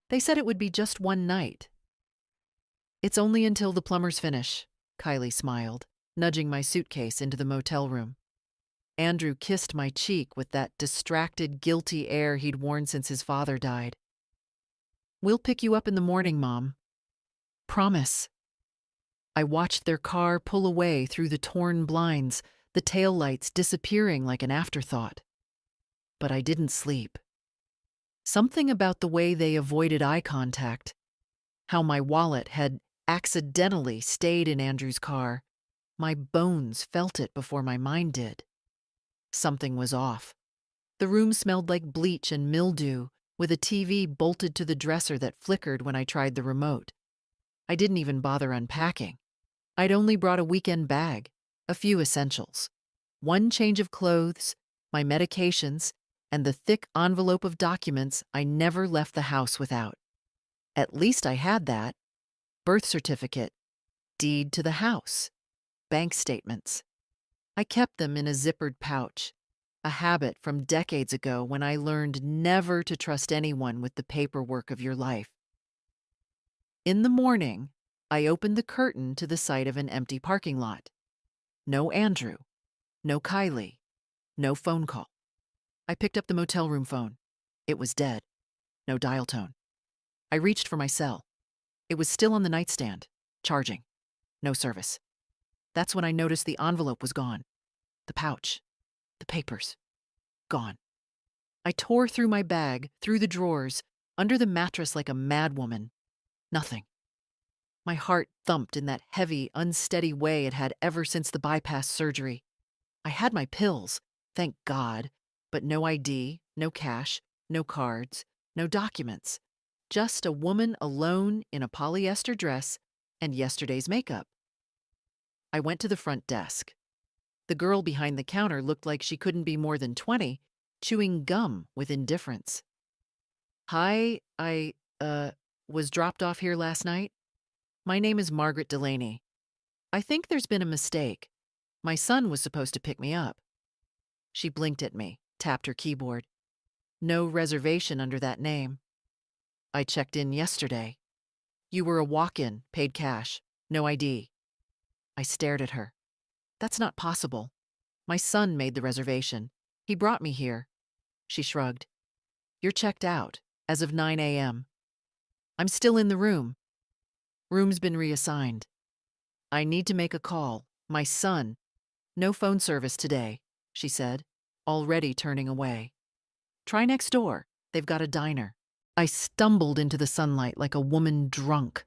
They said it would be just one night. It's only until the plumbers finish, Kylie smiled, nudging my suitcase into the motel room. Andrew kissed my cheek with that distracted, guilty air he'd worn since his father died. We'll pick you up in the morning, Mom. Promise. I watched their car pull away through the torn blinds, the taillights disappearing like an afterthought. But I didn't sleep. Something about the way they avoided eye contact, how my wallet had accidentally stayed in Andrew's car, my bones felt it before my mind did. Something was off. The room smelled like bleach and mildew, with a TV bolted to the dresser that flickered when I tried the remote. I didn't even bother unpacking. I'd only brought a weekend bag, a few essentials, one change of clothes, my medications, and the thick envelope of documents I never left the house without. At least I had that: birth certificate, deed to the house, bank statements. I kept them in a zippered pouch, a habit from decades ago when I learned never to trust anyone with the paperwork of your life. In the morning, I opened the curtain to the sight of an empty parking lot. No Andrew, no Kylie, no phone call. I picked up the motel room phone. It was dead. No dial tone. I reached for my cell. It was still on the nightstand, charging. No service. That's when I noticed the envelope was gone. The pouch. The papers. Gone. I tore through my bag, through the drawers, under the mattress like a madwoman. Nothing. My heart thumped in that heavy, unsteady way it had ever since the bypass surgery. I had my pills, thank God, but no ID, no cash, no cards, no documents. Just a woman alone in a polyester dress and yesterday's makeup. I went to the front desk. The girl behind the counter looked like she couldn't be more than 20, chewing gum with indifference. Hi, I was dropped off here last night. My name is Margaret Delaney. I think there's been a mistake. My son was supposed to pick me up. She blinked at me, tapped her keyboard. No reservation under that name. I checked in yesterday. You were a walk-in, paid cash, no ID. I stared at her. That's not possible. My son made the reservation. He brought me here. She shrugged. You're checked out, as of 9 a.m. I'm still in the room. Room's been reassigned. I need to make a call. My son. No phone service today, she said, already turning away. Try next door. They've got a diner. I stumbled into the sunlight like a woman drunk.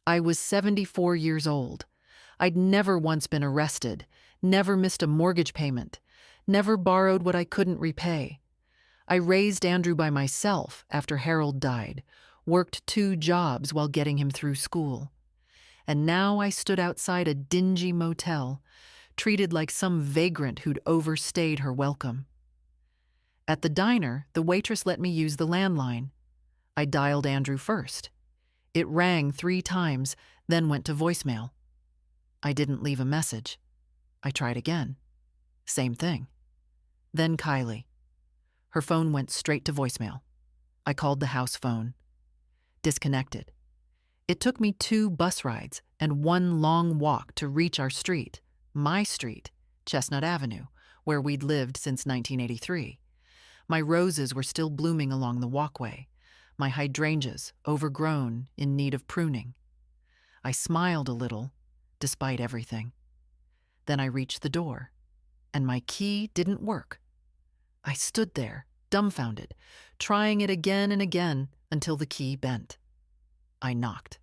I was 74 years old. I'd never once been arrested, never missed a mortgage payment, never borrowed what I couldn't repay. I raised Andrew by myself after Harold died, worked 2 jobs while getting him through school. And now I stood outside a dingy motel, treated like some vagrant who'd overstayed her welcome. At the diner, the waitress let me use the landline. I dialed Andrew first. It rang 3 times, then went to voicemail. I didn't leave a message. I tried again. Same thing. Then Kylie. Her phone went straight to voicemail. I called the house phone. Disconnected. It took me 2 bus rides and 1 long walk to reach our street, my street, Chestnut Avenue, where we'd lived since 1983. My roses were still blooming along the walkway, my hydrangeas overgrown, in need of pruning. I smiled a little, despite everything. Then I reached the door, and my key didn't work. I stood there, dumbfounded, trying it again and again until the key bent. I knocked,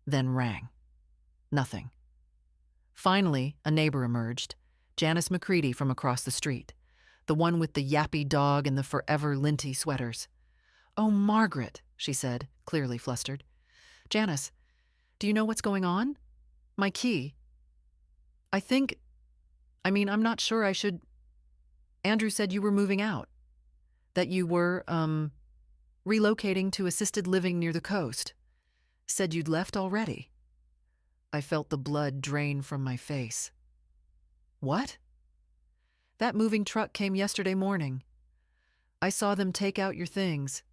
then rang. Nothing. Finally, a neighbor emerged, Janice McCready from across the street, the one with the yappy dog and the forever linty sweaters. "Oh, Margaret," she said, clearly flustered. "Janice, do you know what's going on? My key. I'm not sure I should. Andrew said you were moving out, that you were, relocating to assisted living near the coast. Said you'd left already." I felt the blood drain from my face. What? That moving truck came yesterday morning. I saw them take out your things.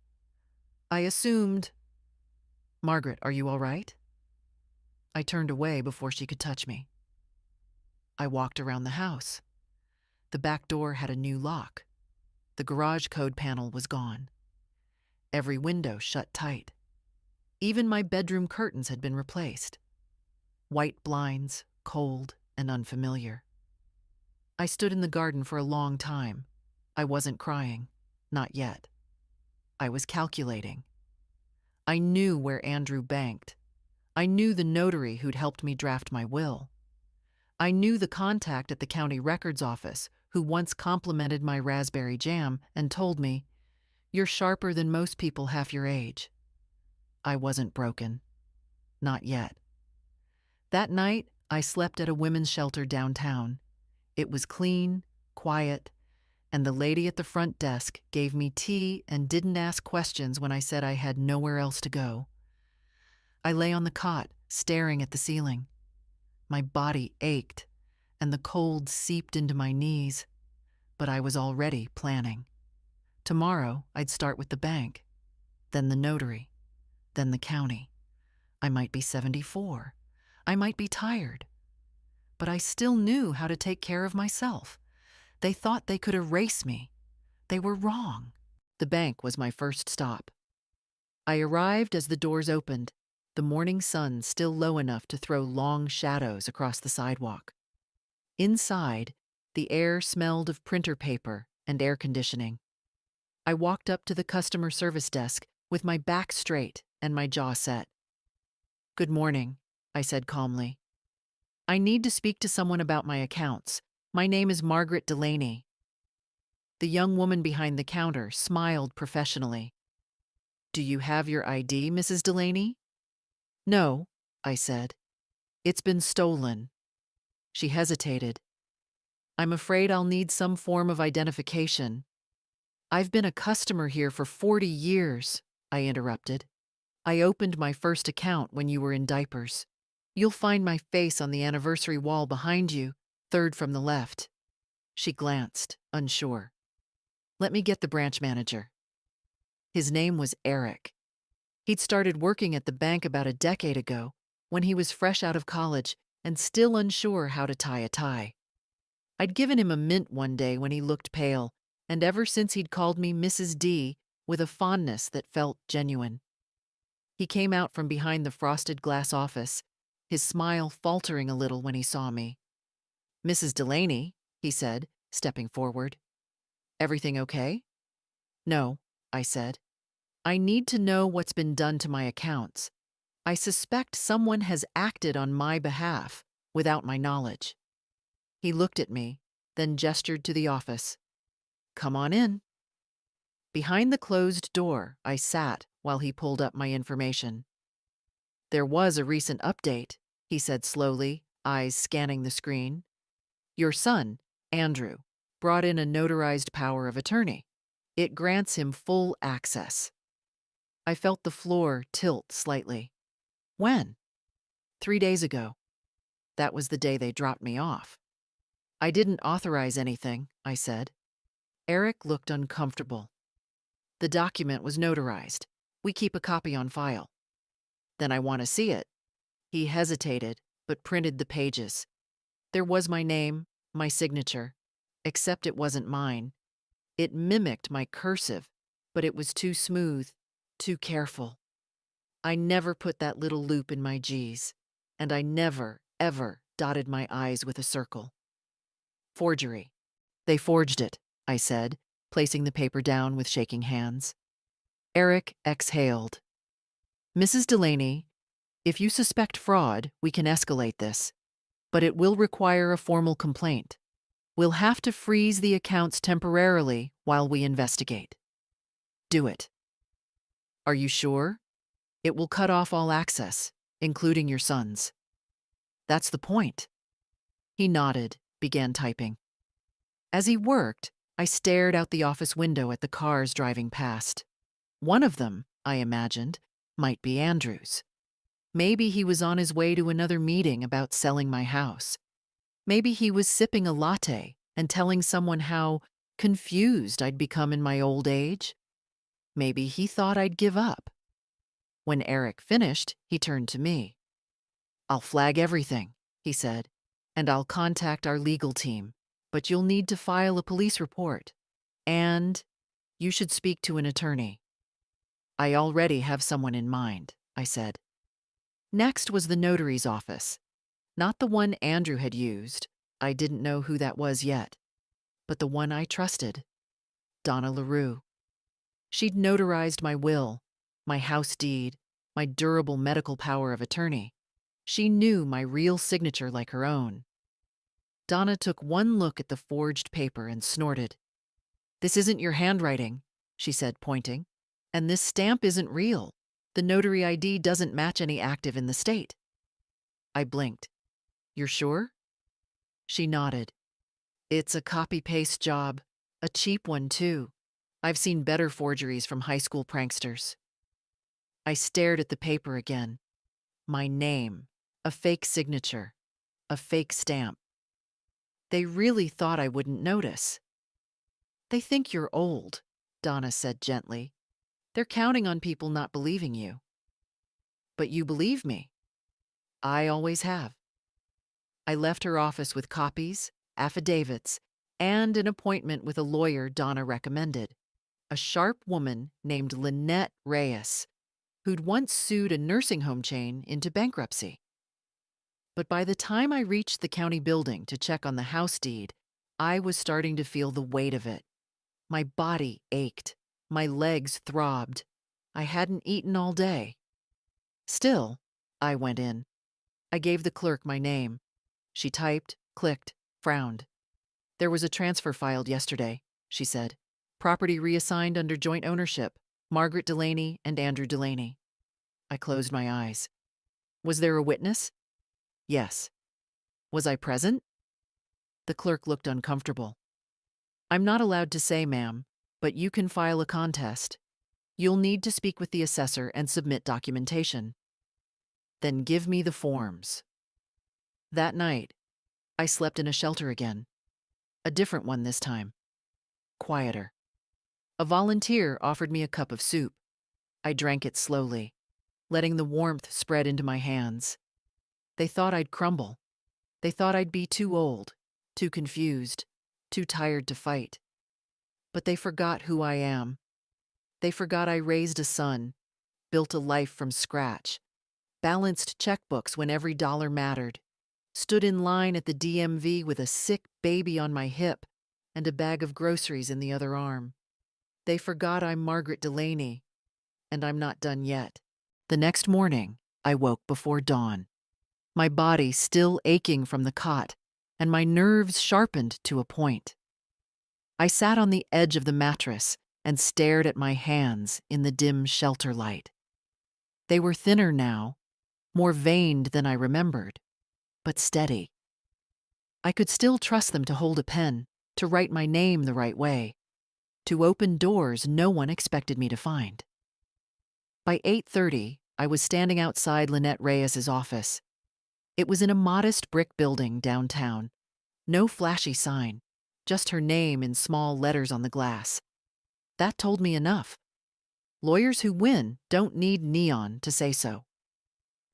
I assumed Margaret, are you all right? I turned away before she could touch me. I walked around the house. The back door had a new lock. The garage code panel was gone. Every window shut tight. Even my bedroom curtains had been replaced. White blinds, cold and unfamiliar. I stood in the garden for a long time. I wasn't crying. Not yet. I was calculating. I knew where Andrew banked. I knew the notary who'd helped me draft my will. I knew the contact at the county records office who once complimented my raspberry jam and told me, "You're sharper than most people half your age." I wasn't broken. Not yet. That night, I slept at a women's shelter downtown. It was clean, quiet, and the lady at the front desk gave me tea and didn't ask questions when I said I had nowhere else to go. I lay on the cot, staring at the ceiling. My body ached, and the cold seeped into my knees, but I was already planning. Tomorrow, I'd start with the bank, then the notary, then the county. I might be 74. I might be tired. But I still knew how to take care of myself. They thought they could erase me. They were wrong. The bank was my first stop. I arrived as the doors opened, the morning sun still low enough to throw long shadows across the sidewalk. Inside, the air smelled of printer paper and air conditioning. I walked up to the customer service desk with my back straight and my jaw set. "Good morning," I said calmly. "I need to speak to someone about my accounts. My name is Margaret Delaney." The young woman behind the counter smiled professionally. "Do you have your ID, Mrs. Delaney?" "No," I said. "It's been stolen." She hesitated. "I'm afraid I'll need some form of identification." "I've been a customer here for 40 years, I interrupted. "I opened my first account when you were in diapers. You'll find my face on the anniversary wall behind you, third from the left." She glanced, unsure. "Let me get the branch manager." His name was Eric. He'd started working at the bank about a decade ago, when he was fresh out of college and still unsure how to tie a tie. I'd given him a mint one day when he looked pale, and ever since he'd called me Mrs. D with a fondness that felt genuine. He came out from behind the frosted glass office, his smile faltering a little when he saw me. "Mrs. Delaney," he said, stepping forward. "Everything okay?" "No," I said. "I need to know what's been done to my accounts. I suspect someone has acted on my behalf without my knowledge." He looked at me, then gestured to the office. "Come on in." Behind the closed door, I sat while he pulled up my information. "There was a recent update," he said slowly, eyes scanning the screen. "Your son, Andrew, brought in a notarized power of attorney. It grants him full access." I felt the floor tilt slightly. "When?" "3 days ago. That was the day they dropped me off." "I didn't authorize anything," I said. Eric looked uncomfortable. "The document was notarized. We keep a copy on file." "Then I want to see it." He hesitated, but printed the pages. There was my name, my signature, except it wasn't mine. It mimicked my cursive, but it was too smooth, too careful. I never put that little loop in my G's, and I never, ever dotted my I's with a circle. "Forgery." "They forged it," I said, placing the paper down with shaking hands. Eric exhaled. "Mrs. Delaney, if you suspect fraud, we can escalate this, but it will require a formal complaint. We'll have to freeze the accounts temporarily while we investigate." "Do it." "Are you sure?" "It will cut off all access, including your son's." "That's the point." He nodded, began typing. As he worked, I stared out the office window at the cars driving past. One of them, I imagined, might be Andrew's. Maybe he was on his way to another meeting about selling my house. Maybe he was sipping a latte and telling someone how confused I'd become in my old age. Maybe he thought I'd give up. When Eric finished, he turned to me. "I'll flag everything," he said, "and I'll contact our legal team, but you'll need to file a police report. And you should speak to an attorney." "I already have someone in mind," I said. Next was the notary's office. Not the one Andrew had used. I didn't know who that was yet. But the one I trusted. Donna LaRue. She'd notarized my will, my house deed, my durable medical power of attorney. She knew my real signature like her own. Donna took one look at the forged paper and snorted. "This isn't your handwriting," she said, pointing. "And this stamp isn't real. The notary ID doesn't match any active in the state." I blinked. "You're sure?" She nodded. "It's a copy-paste job. A cheap one, too. I've seen better forgeries from high school pranksters." I stared at the paper again. My name, a fake signature, a fake stamp. They really thought I wouldn't notice. "They think you're old," Donna said gently. "They're counting on people not believing you." "But you believe me." "I always have." I left her office with copies, affidavits, and an appointment with a lawyer Donna recommended, a sharp woman named Lynette Reyes, who'd once sued a nursing home chain into bankruptcy. But by the time I reached the county building to check on the house deed, I was starting to feel the weight of it. My body ached. My legs throbbed. I hadn't eaten all day. Still, I went in. I gave the clerk my name. She typed, clicked, frowned. "There was a transfer filed yesterday," she said. "Property reassigned under joint ownership, Margaret Delaney and Andrew Delaney." I closed my eyes. "Was there a witness?" "Yes." "Was I present?" The clerk looked uncomfortable. "I'm not allowed to say, ma'am, but you can file a contest. You'll need to speak with the assessor and submit documentation." "Then give me the forms." That night, I slept in a shelter again. A different one this time. Quieter. A volunteer offered me a cup of soup. I drank it slowly, letting the warmth spread into my hands. They thought I'd crumble. They thought I'd be too old, too confused, too tired to fight. But they forgot who I am. They forgot I raised a son, built a life from scratch, balanced checkbooks when every dollar mattered, stood in line at the DMV with a sick baby on my hip and a bag of groceries in the other arm. They forgot I'm Margaret Delaney, and I'm not done yet. The next morning, I woke before dawn, my body still aching from the cot, and my nerves sharpened to a point. I sat on the edge of the mattress and stared at my hands in the dim shelter light. They were thinner now, more veined than I remembered, but steady. I could still trust them to hold a pen, to write my name the right way, to open doors no one expected me to find. By 8:30, I was standing outside Lynette Reyes's office. It was in a modest brick building downtown. No flashy sign, just her name in small letters on the glass. That told me enough. Lawyers who win don't need neon to say so.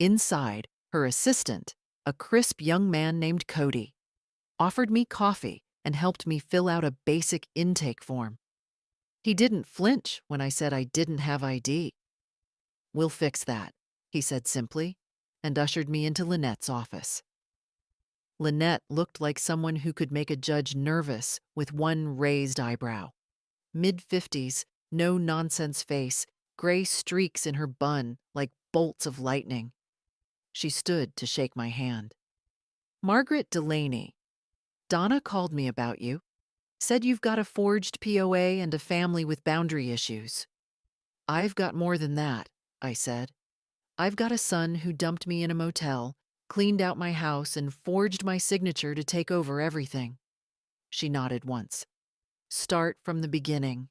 Inside, her assistant, a crisp young man named Cody, offered me coffee and helped me fill out a basic intake form. He didn't flinch when I said I didn't have ID. "We'll fix that," he said simply, and ushered me into Lynette's office. Lynette looked like someone who could make a judge nervous with one raised eyebrow. Mid-50s, no-nonsense face, gray streaks in her bun like bolts of lightning. She stood to shake my hand. "Margaret Delaney, Donna called me about you. Said you've got a forged POA and a family with boundary issues." "I've got more than that," I said. "I've got a son who dumped me in a motel, cleaned out my house, and forged my signature to take over everything." She nodded once. "Start from the beginning."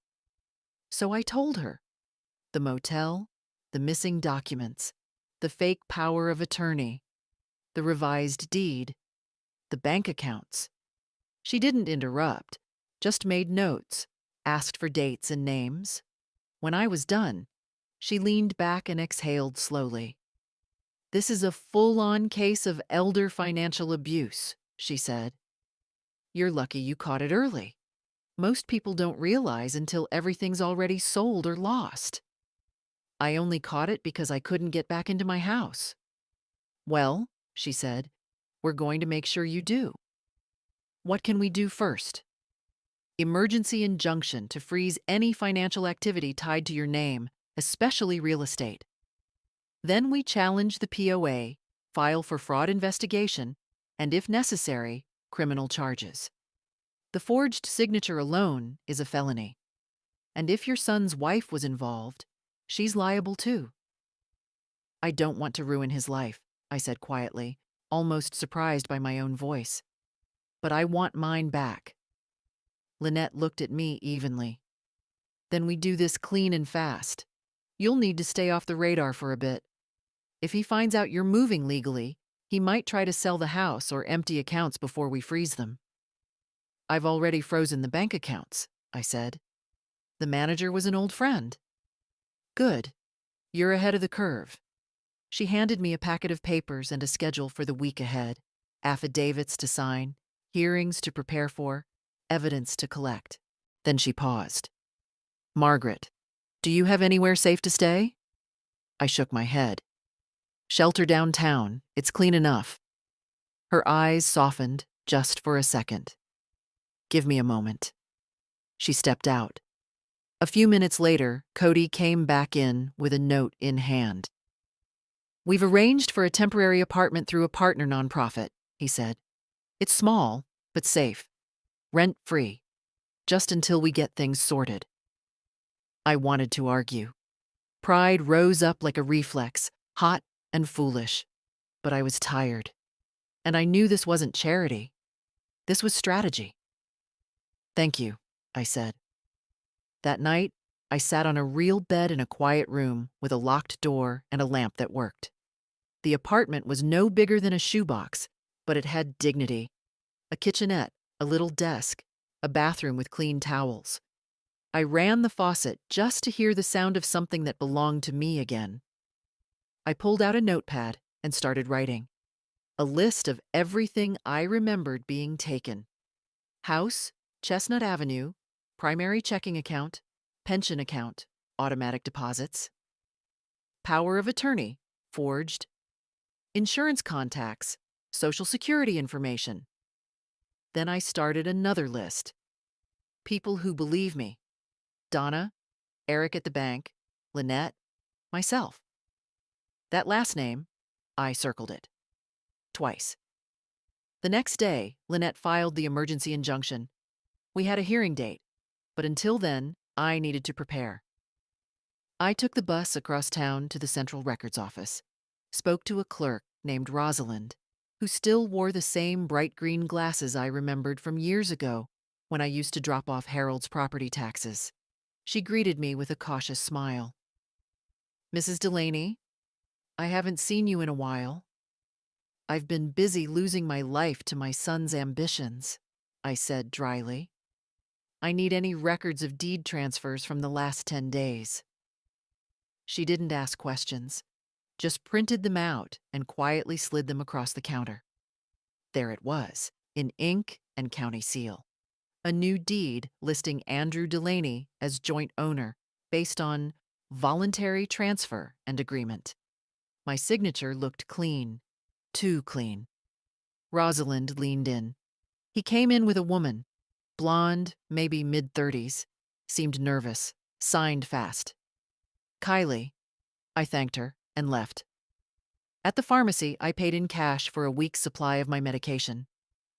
So I told her. The motel, the missing documents, the fake power of attorney, the revised deed, the bank accounts. She didn't interrupt, just made notes, asked for dates and names. When I was done, She leaned back and exhaled slowly. "This is a full-on case of elder financial abuse," she said. "You're lucky you caught it early. Most people don't realize until everything's already sold or lost. I only caught it because I couldn't get back into my house." "Well," she said, "we're going to make sure you do. What can we do first?" "Emergency injunction to freeze any financial activity tied to your name, especially real estate. Then we challenge the POA, file for fraud investigation, and if necessary, criminal charges. The forged signature alone is a felony. And if your son's wife was involved, she's liable too." "I don't want to ruin his life," I said quietly, almost surprised by my own voice. "But I want mine back." Lynette looked at me evenly. "Then we do this clean and fast. You'll need to stay off the radar for a bit. If he finds out you're moving legally, he might try to sell the house or empty accounts before we freeze them." "I've already frozen the bank accounts," I said. "The manager was an old friend." "Good. You're ahead of the curve." She handed me a packet of papers and a schedule for the week ahead: affidavits to sign, hearings to prepare for, evidence to collect. Then she paused. "Margaret, do you have anywhere safe to stay?" I shook my head. "Shelter downtown. It's clean enough." Her eyes softened just for a second. "Give me a moment." She stepped out. A few minutes later, Cody came back in with a note in hand. "We've arranged for a temporary apartment through a partner nonprofit," he said. "It's small, but safe. Rent-free. Just until we get things sorted." I wanted to argue. Pride rose up like a reflex, hot and foolish. But I was tired. And I knew this wasn't charity. This was strategy. "Thank you," I said. That night, I sat on a real bed in a quiet room with a locked door and a lamp that worked. The apartment was no bigger than a shoebox, but it had dignity. A kitchenette, a little desk, a bathroom with clean towels. I ran the faucet just to hear the sound of something that belonged to me again. I pulled out a notepad and started writing. A list of everything I remembered being taken. House, Chestnut Avenue, primary checking account, pension account, automatic deposits. Power of attorney, forged. Insurance contacts, social security information. Then I started another list. People who believe me. Donna, Eric at the bank, Lynette, myself. That last name, I circled it. Twice. The next day, Lynette filed the emergency injunction. We had a hearing date, but until then, I needed to prepare. I took the bus across town to the Central Records office, spoke to a clerk named Rosalind, who still wore the same bright green glasses I remembered from years ago when I used to drop off Harold's property taxes. She greeted me with a cautious smile. "Mrs. Delaney, I haven't seen you in a while." "I've been busy losing my life to my son's ambitions," I said dryly. "I need any records of deed transfers from the last 10 days." She didn't ask questions, just printed them out and quietly slid them across the counter. There it was, in ink and county seal. A new deed listing Andrew Delaney as joint owner based on voluntary transfer and agreement. My signature looked clean, too clean. Rosalind leaned in. He came in with a woman, blonde, maybe mid-30s, seemed nervous, signed fast. "Kylie." I thanked her and left. At the pharmacy, I paid in cash for a week's supply of my medication.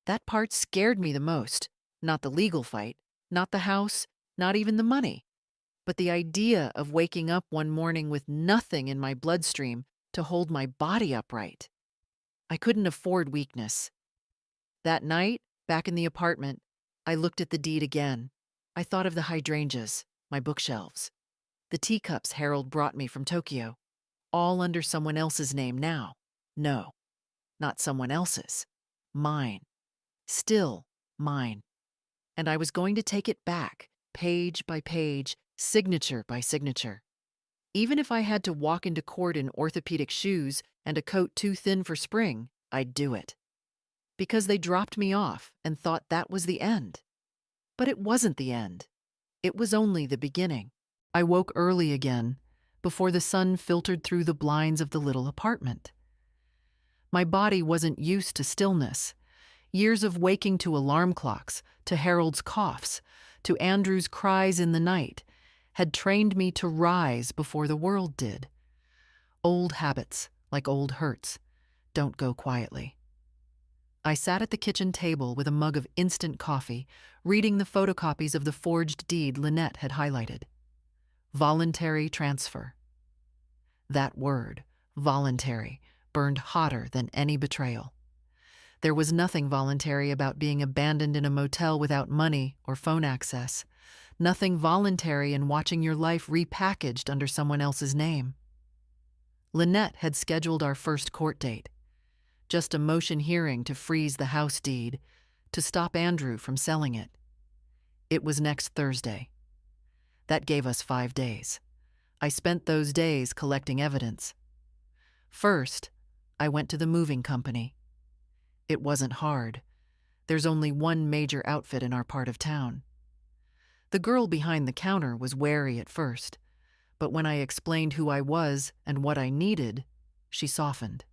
That part scared me the most. Not the legal fight, not the house, not even the money, but the idea of waking up one morning with nothing in my bloodstream to hold my body upright. I couldn't afford weakness. That night, back in the apartment, I looked at the deed again. I thought of the hydrangeas, my bookshelves, the teacups Harold brought me from Tokyo, all under someone else's name now. No, not someone else's. Mine. Still mine. And I was going to take it back, page by page, signature by signature. Even if I had to walk into court in orthopedic shoes and a coat too thin for spring, I'd do it. Because they dropped me off and thought that was the end. But it wasn't the end. It was only the beginning. I woke early again, before the sun filtered through the blinds of the little apartment. My body wasn't used to stillness. Years of waking to alarm clocks, to Harold's coughs, to Andrew's cries in the night, had trained me to rise before the world did. Old habits, like old hurts, don't go quietly. I sat at the kitchen table with a mug of instant coffee, reading the photocopies of the forged deed Lynette had highlighted. Voluntary transfer. That word, voluntary, burned hotter than any betrayal. There was nothing voluntary about being abandoned in a motel without money or phone access. Nothing voluntary in watching your life repackaged under someone else's name. Lynette had scheduled our first court date. Just a motion hearing to freeze the house deed, to stop Andrew from selling it. It was next Thursday. That gave us 5 days. I spent those days collecting evidence. First, I went to the moving company. It wasn't hard. There's only one major outfit in our part of town. The girl behind the counter was wary at first, but when I explained who I was and what I needed, she softened.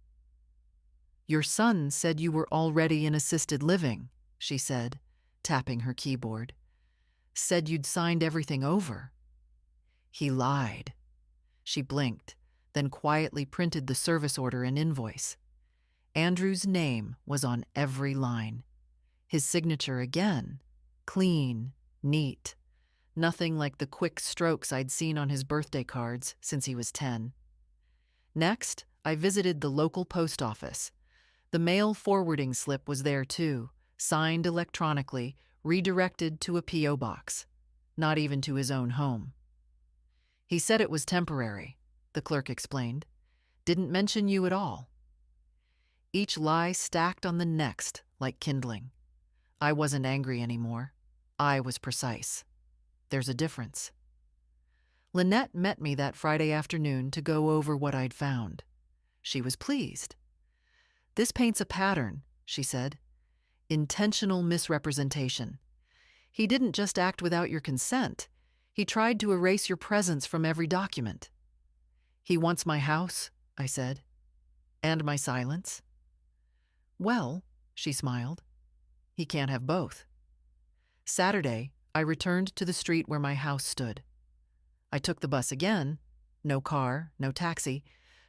"Your son said you were already in assisted living," she said, tapping her keyboard. "Said you'd signed everything over." "He lied." She blinked, then quietly printed the service order and invoice. Andrew's name was on every line. His signature again, clean, neat. Nothing like the quick strokes I'd seen on his birthday cards since he was 10. Next, I visited the local post office. The mail forwarding slip was there too, signed electronically, redirected to a P.O. box, not even to his own home. "He said it was temporary," the clerk explained. "Didn't mention you at all." Each lie stacked on the next like kindling. I wasn't angry anymore. I was precise. There's a difference. Lynette met me that Friday afternoon to go over what I'd found. She was pleased. "This paints a pattern," she said. "Intentional misrepresentation. He didn't just act without your consent. He tried to erase your presence from every document." "He wants my house," I said. "And my silence." "Well," she smiled, "he can't have both." Saturday, I returned to the street where my house stood. I took the bus again, no car, no taxi,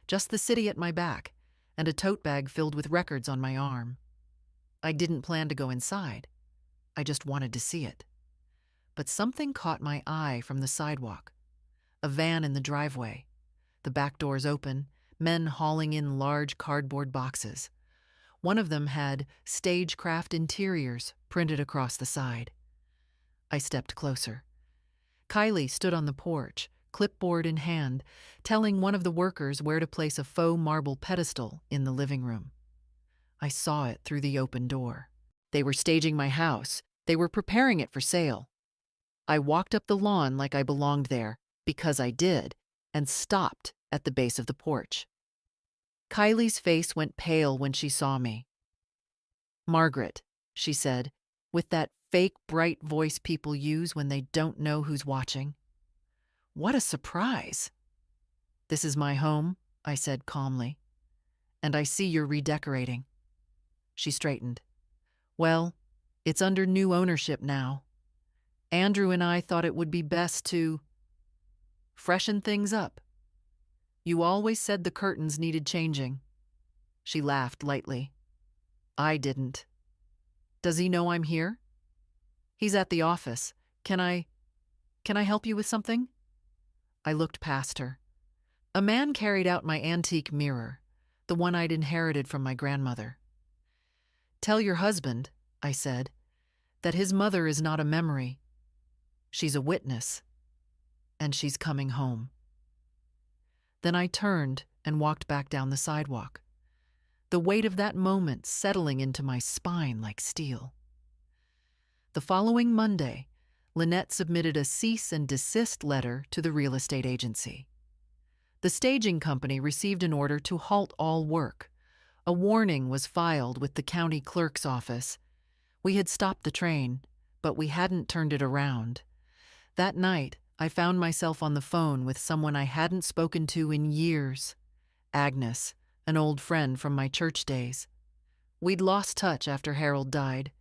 just the city at my back, and a tote bag filled with records on my arm. I didn't plan to go inside. I just wanted to see it. But something caught my eye from the sidewalk. A van in the driveway, the back doors open, men hauling in large cardboard boxes. One of them had "Stagecraft Interiors" printed across the side. I stepped closer. Kylie stood on the porch, clipboard in hand, telling one of the workers where to place a faux marble pedestal in the living room. I saw it through the open door. They were staging my house. They were preparing it for sale. I walked up the lawn like I belonged there, because I did, and stopped at the base of the porch. Kylie's face went pale when she saw me. "Margaret," she said, with that fake bright voice people use when they don't know who's watching. "What a surprise." "This is my home," I said calmly. "And I see you're redecorating." She straightened. "Well, it's under new ownership now. Andrew and I thought it would be best to freshen things up. You always said the curtains needed changing." She laughed lightly. "I didn't." "Does he know I'm here?" "He's at the office. Can I help you with something?" I looked past her. A man carried out my antique mirror, the one I'd inherited from my grandmother. "Tell your husband," I said, "that his mother is not a memory. She's a witness, and she's coming home." Then I turned and walked back down the sidewalk, the weight of that moment settling into my spine like steel. The following Monday, Lynette submitted a cease and desist letter to the real estate agency. The staging company received an order to halt all work. A warning was filed with the county clerk's office. We had stopped the train, but we hadn't turned it around. That night, I found myself on the phone with someone I hadn't spoken to in years. Agnes, an old friend from my church days. We'd lost touch after Harold died.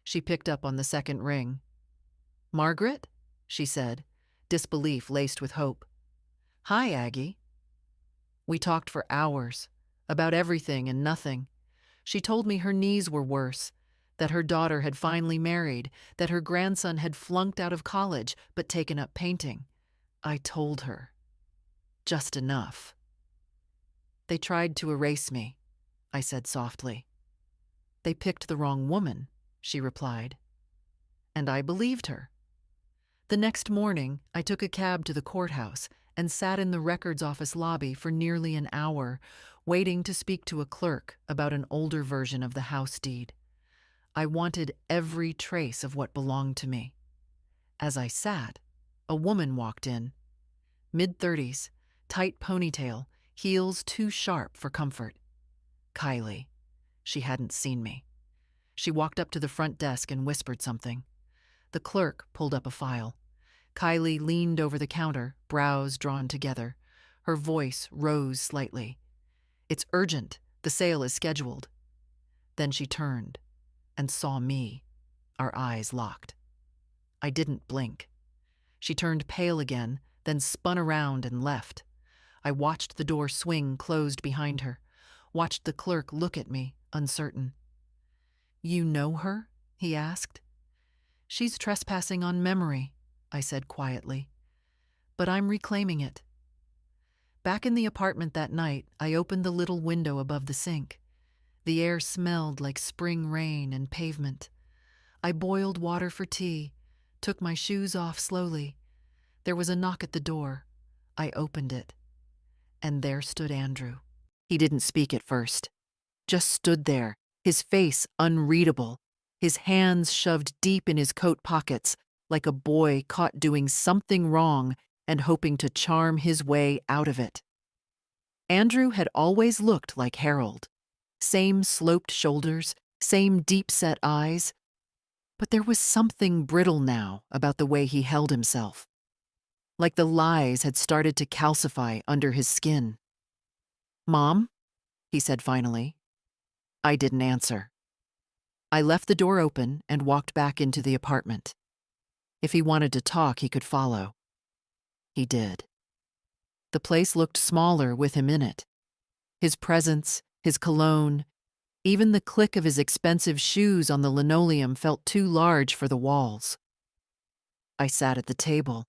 She picked up on the second ring. "Margaret?" she said, disbelief laced with hope. "Hi, Aggie." We talked for hours, about everything and nothing. She told me her knees were worse, that her daughter had finally married, that her grandson had flunked out of college but taken up painting. I told her. Just enough. "They tried to erase me," I said softly. "They picked the wrong woman," she replied. And I believed her. The next morning, I took a cab to the courthouse and sat in the records office lobby for nearly an hour, waiting to speak to a clerk about an older version of the house deed. I wanted every trace of what belonged to me. As I sat, a woman walked in. Mid-30s, tight ponytail, heels too sharp for comfort. Kylie. She hadn't seen me. She walked up to the front desk and whispered something. The clerk pulled up a file. Kylie leaned over the counter, brows drawn together. Her voice rose slightly. "It's urgent. The sale is scheduled." Then she turned and saw me. Our eyes locked. I didn't blink. She turned pale again, then spun around and left. I watched the door swing closed behind her, watched the clerk look at me, uncertain. "You know her?" he asked. "She's trespassing on memory," I said quietly. "But I'm reclaiming it." Back in the apartment that night, I opened the little window above the sink. The air smelled like spring rain and pavement. I boiled water for tea, took my shoes off slowly. There was a knock at the door. I opened it. And there stood Andrew. He didn't speak at first. Just stood there, his face unreadable, his hands shoved deep in his coat pockets, like a boy caught doing something wrong and hoping to charm his way out of it. Andrew had always looked like Harold. Same sloped shoulders, same deep-set eyes. But there was something brittle now about the way he held himself. Like the lies had started to calcify under his skin. "Mom?" he said finally. I didn't answer. I left the door open and walked back into the apartment. If he wanted to talk, he could follow. He did. The place looked smaller with him in it. His presence, his cologne, even the click of his expensive shoes on the linoleum felt too large for the walls. I sat at the table.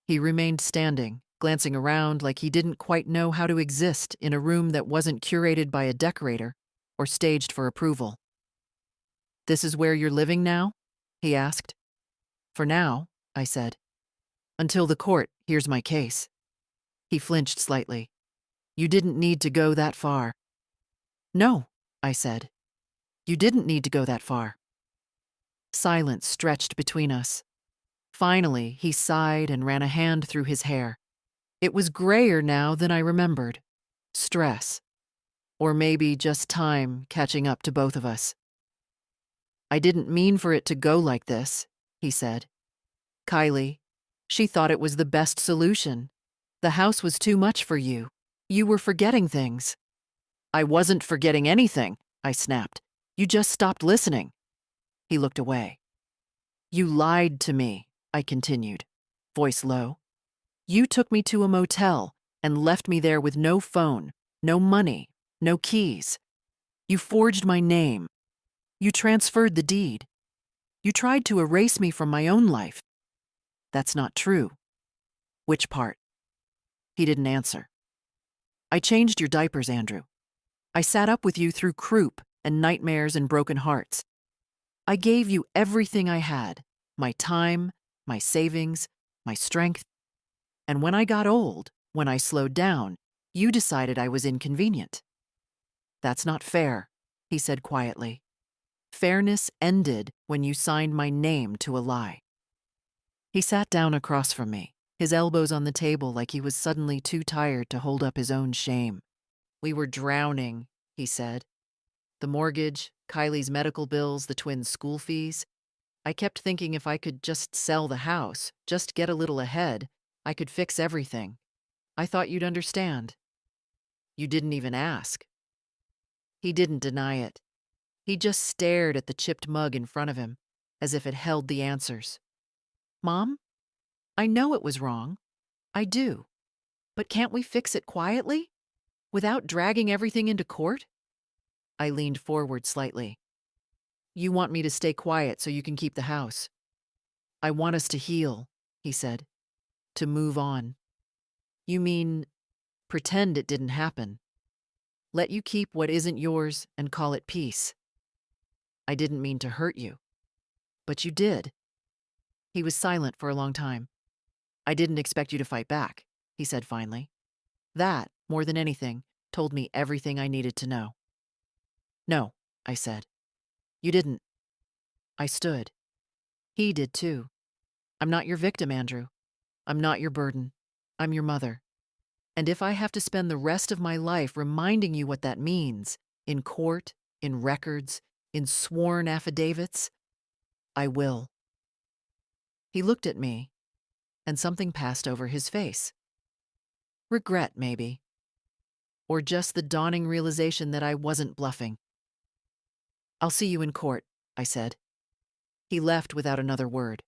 He remained standing, glancing around like he didn't quite know how to exist in a room that wasn't curated by a decorator or staged for approval. "This is where you're living now?" he asked. "For now," I said. "Until the court hears my case." He flinched slightly. "You didn't need to go that far." "No," I said. "You didn't need to go that far." Silence stretched between us. Finally, he sighed and ran a hand through his hair. It was grayer now than I remembered. Stress. Or maybe just time catching up to both of us. "I didn't mean for it to go like this," he said. "Kylie, she thought it was the best solution. The house was too much for you. You were forgetting things." "I wasn't forgetting anything," I snapped. "You just stopped listening." He looked away. "You lied to me," I continued, voice low. "You took me to a motel and left me there with no phone, no money, no keys. You forged my name. You transferred the deed. You tried to erase me from my own life. That's not true." "Which part?" He didn't answer. "I changed your diapers, Andrew. I sat up with you through croup and nightmares and broken hearts. I gave you everything I had, my time, my savings, my strength. And when I got old, when I slowed down, you decided I was inconvenient." "That's not fair," he said quietly. "Fairness ended when you signed my name to a lie." He sat down across from me, his elbows on the table like he was suddenly too tired to hold up his own shame. "We were drowning," he said. "The mortgage, Kylie's medical bills, the twins' school fees. I kept thinking if I could just sell the house, just get a little ahead, I could fix everything. I thought you'd understand. You didn't even ask." He didn't deny it. He just stared at the chipped mug in front of him, as if it held the answers. "Mom, I know it was wrong. I do. But can't we fix it quietly? Without dragging everything into court?" I leaned forward slightly. "You want me to stay quiet so you can keep the house?" "I want us to heal," he said. "To move on." "You mean pretend it didn't happen? Let you keep what isn't yours and call it peace?" "I didn't mean to hurt you." "But you did." He was silent for a long time. "I didn't expect you to fight back," he said finally. That, more than anything, told me everything I needed to know. "No," I said. "You didn't." I stood. He did too. "I'm not your victim, Andrew. I'm not your burden. I'm your mother. And if I have to spend the rest of my life reminding you what that means, in court, in records, in sworn affidavits, I will." He looked at me, and something passed over his face. Regret, maybe. Or just the dawning realization that I wasn't bluffing. "I'll see you in court," I said. He left without another word.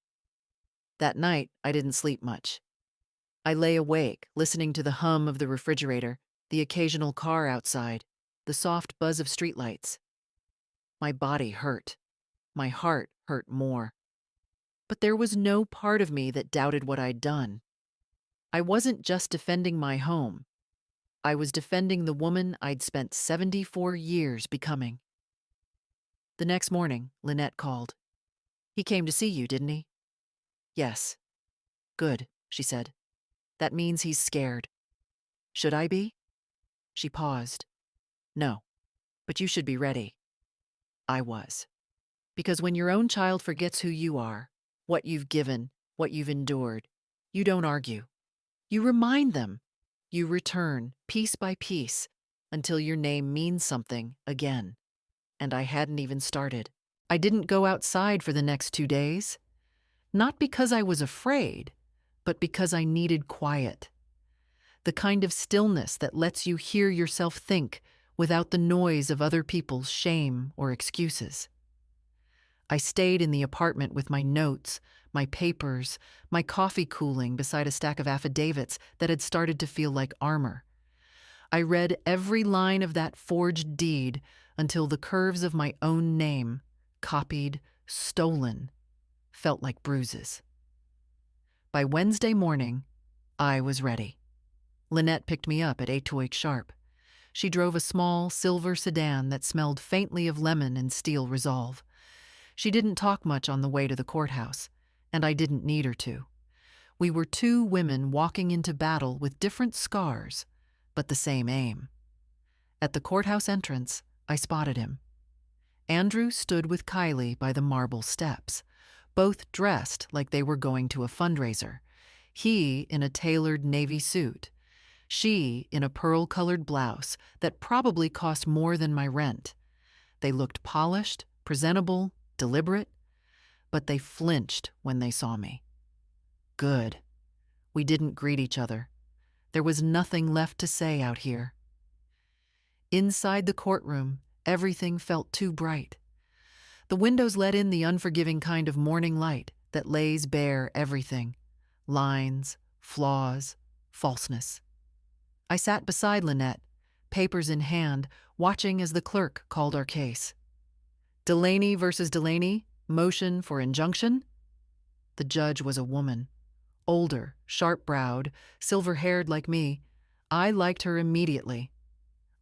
That night, I didn't sleep much. I lay awake, listening to the hum of the refrigerator, the occasional car outside, the soft buzz of streetlights. My body hurt. My heart hurt more. But there was no part of me that doubted what I'd done. I wasn't just defending my home. I was defending the woman I'd spent 74 years becoming. The next morning, Lynette called. "He came to see you, didn't he?" "Yes." "Good," she said. "That means he's scared." "Should I be?" She paused. "No, but you should be ready." I was. Because when your own child forgets who you are, what you've given, what you've endured, you don't argue. You remind them. You return, piece by piece, until your name means something again. And I hadn't even started. I didn't go outside for the next 2 days. Not because I was afraid, but because I needed quiet. The kind of stillness that lets you hear yourself think without the noise of other people's shame or excuses. I stayed in the apartment with my notes, my papers, my coffee cooling beside a stack of affidavits that had started to feel like armor. I read every line of that forged deed until the curves of my own name, copied, stolen, felt like bruises. By Wednesday morning, I was ready. Lynette picked me up at 8 sharp. She drove a small, silver sedan that smelled faintly of lemon and steel resolve. She didn't talk much on the way to the courthouse, and I didn't need her to. We were 2 women walking into battle with different scars, but the same aim. At the courthouse entrance, I spotted him. Andrew stood with Kylie by the marble steps, both dressed like they were going to a fundraiser. He in a tailored navy suit. She in a pearl-colored blouse that probably cost more than my rent. They looked polished, presentable, deliberate, but they flinched when they saw me. Good. We didn't greet each other. There was nothing left to say out here. Inside the courtroom, everything felt too bright. The windows let in the unforgiving kind of morning light that lays bare everything. Lines, flaws, falseness. I sat beside Lynette, papers in hand, watching as the clerk called our case. Delaney versus Delaney, motion for injunction? The judge was a woman. Older, sharp-browed, silver-haired like me. I liked her immediately.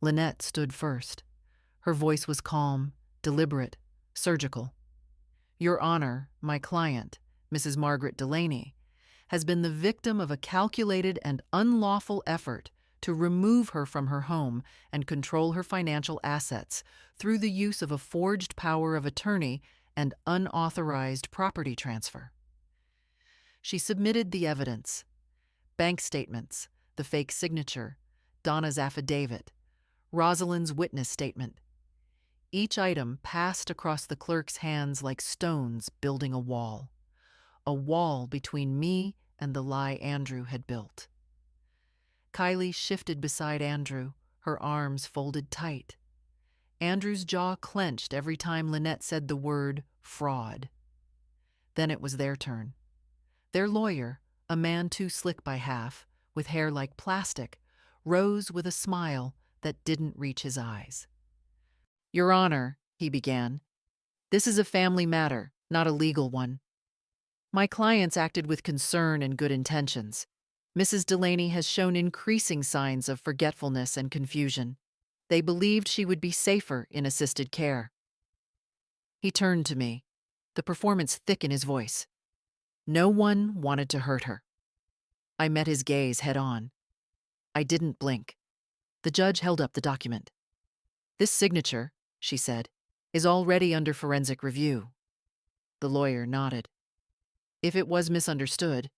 Lynette stood first. Her voice was calm, deliberate, surgical. "Your Honor, my client, Mrs. Margaret Delaney, has been the victim of a calculated and unlawful effort to remove her from her home and control her financial assets through the use of a forged power of attorney and unauthorized property transfer." She submitted the evidence. Bank statements, the fake signature, Donna's affidavit, Rosalind's witness statement. Each item passed across the clerk's hands like stones building a wall between me and the lie Andrew had built. Kylie shifted beside Andrew, her arms folded tight. Andrew's jaw clenched every time Lynette said the word fraud. Then it was their turn. Their lawyer, a man too slick by half, with hair like plastic, rose with a smile that didn't reach his eyes. "Your Honor," he began, "this is a family matter, not a legal one. My clients acted with concern and good intentions. Mrs. Delaney has shown increasing signs of forgetfulness and confusion. They believed she would be safer in assisted care." He turned to me, the performance thick in his voice. No one wanted to hurt her. I met his gaze head on. I didn't blink. The judge held up the document. "This signature," she said, "is already under forensic review." The lawyer nodded. "If it was misunderstood—"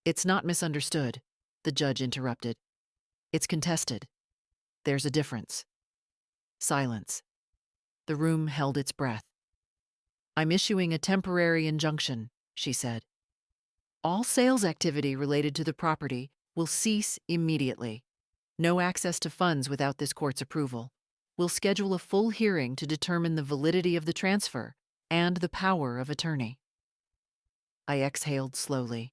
"It's not misunderstood," the judge interrupted. "It's contested. There's a difference." Silence. The room held its breath. "I'm issuing a temporary injunction," she said. "All sales activity related to the property will cease immediately. No access to funds without this court's approval. We'll schedule a full hearing to determine the validity of the transfer and the power of attorney." I exhaled slowly.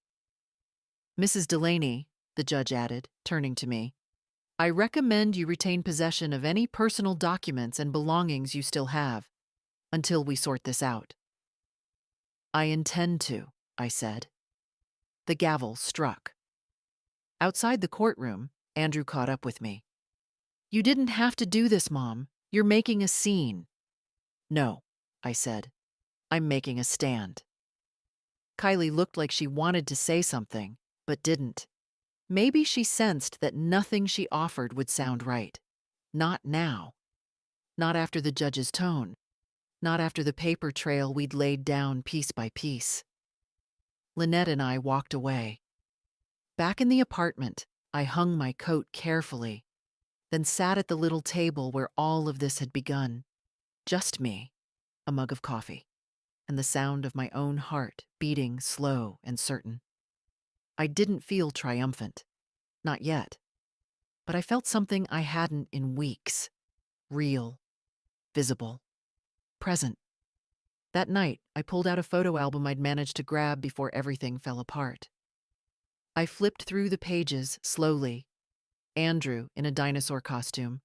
"Mrs. Delaney," the judge added, turning to me, "I recommend you retain possession of any personal documents and belongings you still have, until we sort this out." "I intend to," I said. The gavel struck. Outside the courtroom, Andrew caught up with me. "You didn't have to do this, Mom. You're making a scene." "No," I said. "I'm making a stand." Kylie looked like she wanted to say something, but didn't. Maybe she sensed that nothing she offered would sound right. Not now. Not after the judge's tone. Not after the paper trail we'd laid down piece by piece. Lynette and I walked away. Back in the apartment, I hung my coat carefully, then sat at the little table where all of this had begun. Just me, a mug of coffee, and the sound of my own heart beating slow and certain. I didn't feel triumphant. Not yet. But I felt something I hadn't in weeks. Real. Visible. Present. That night, I pulled out a photo album I'd managed to grab before everything fell apart. I flipped through the pages slowly. Andrew in a dinosaur costume.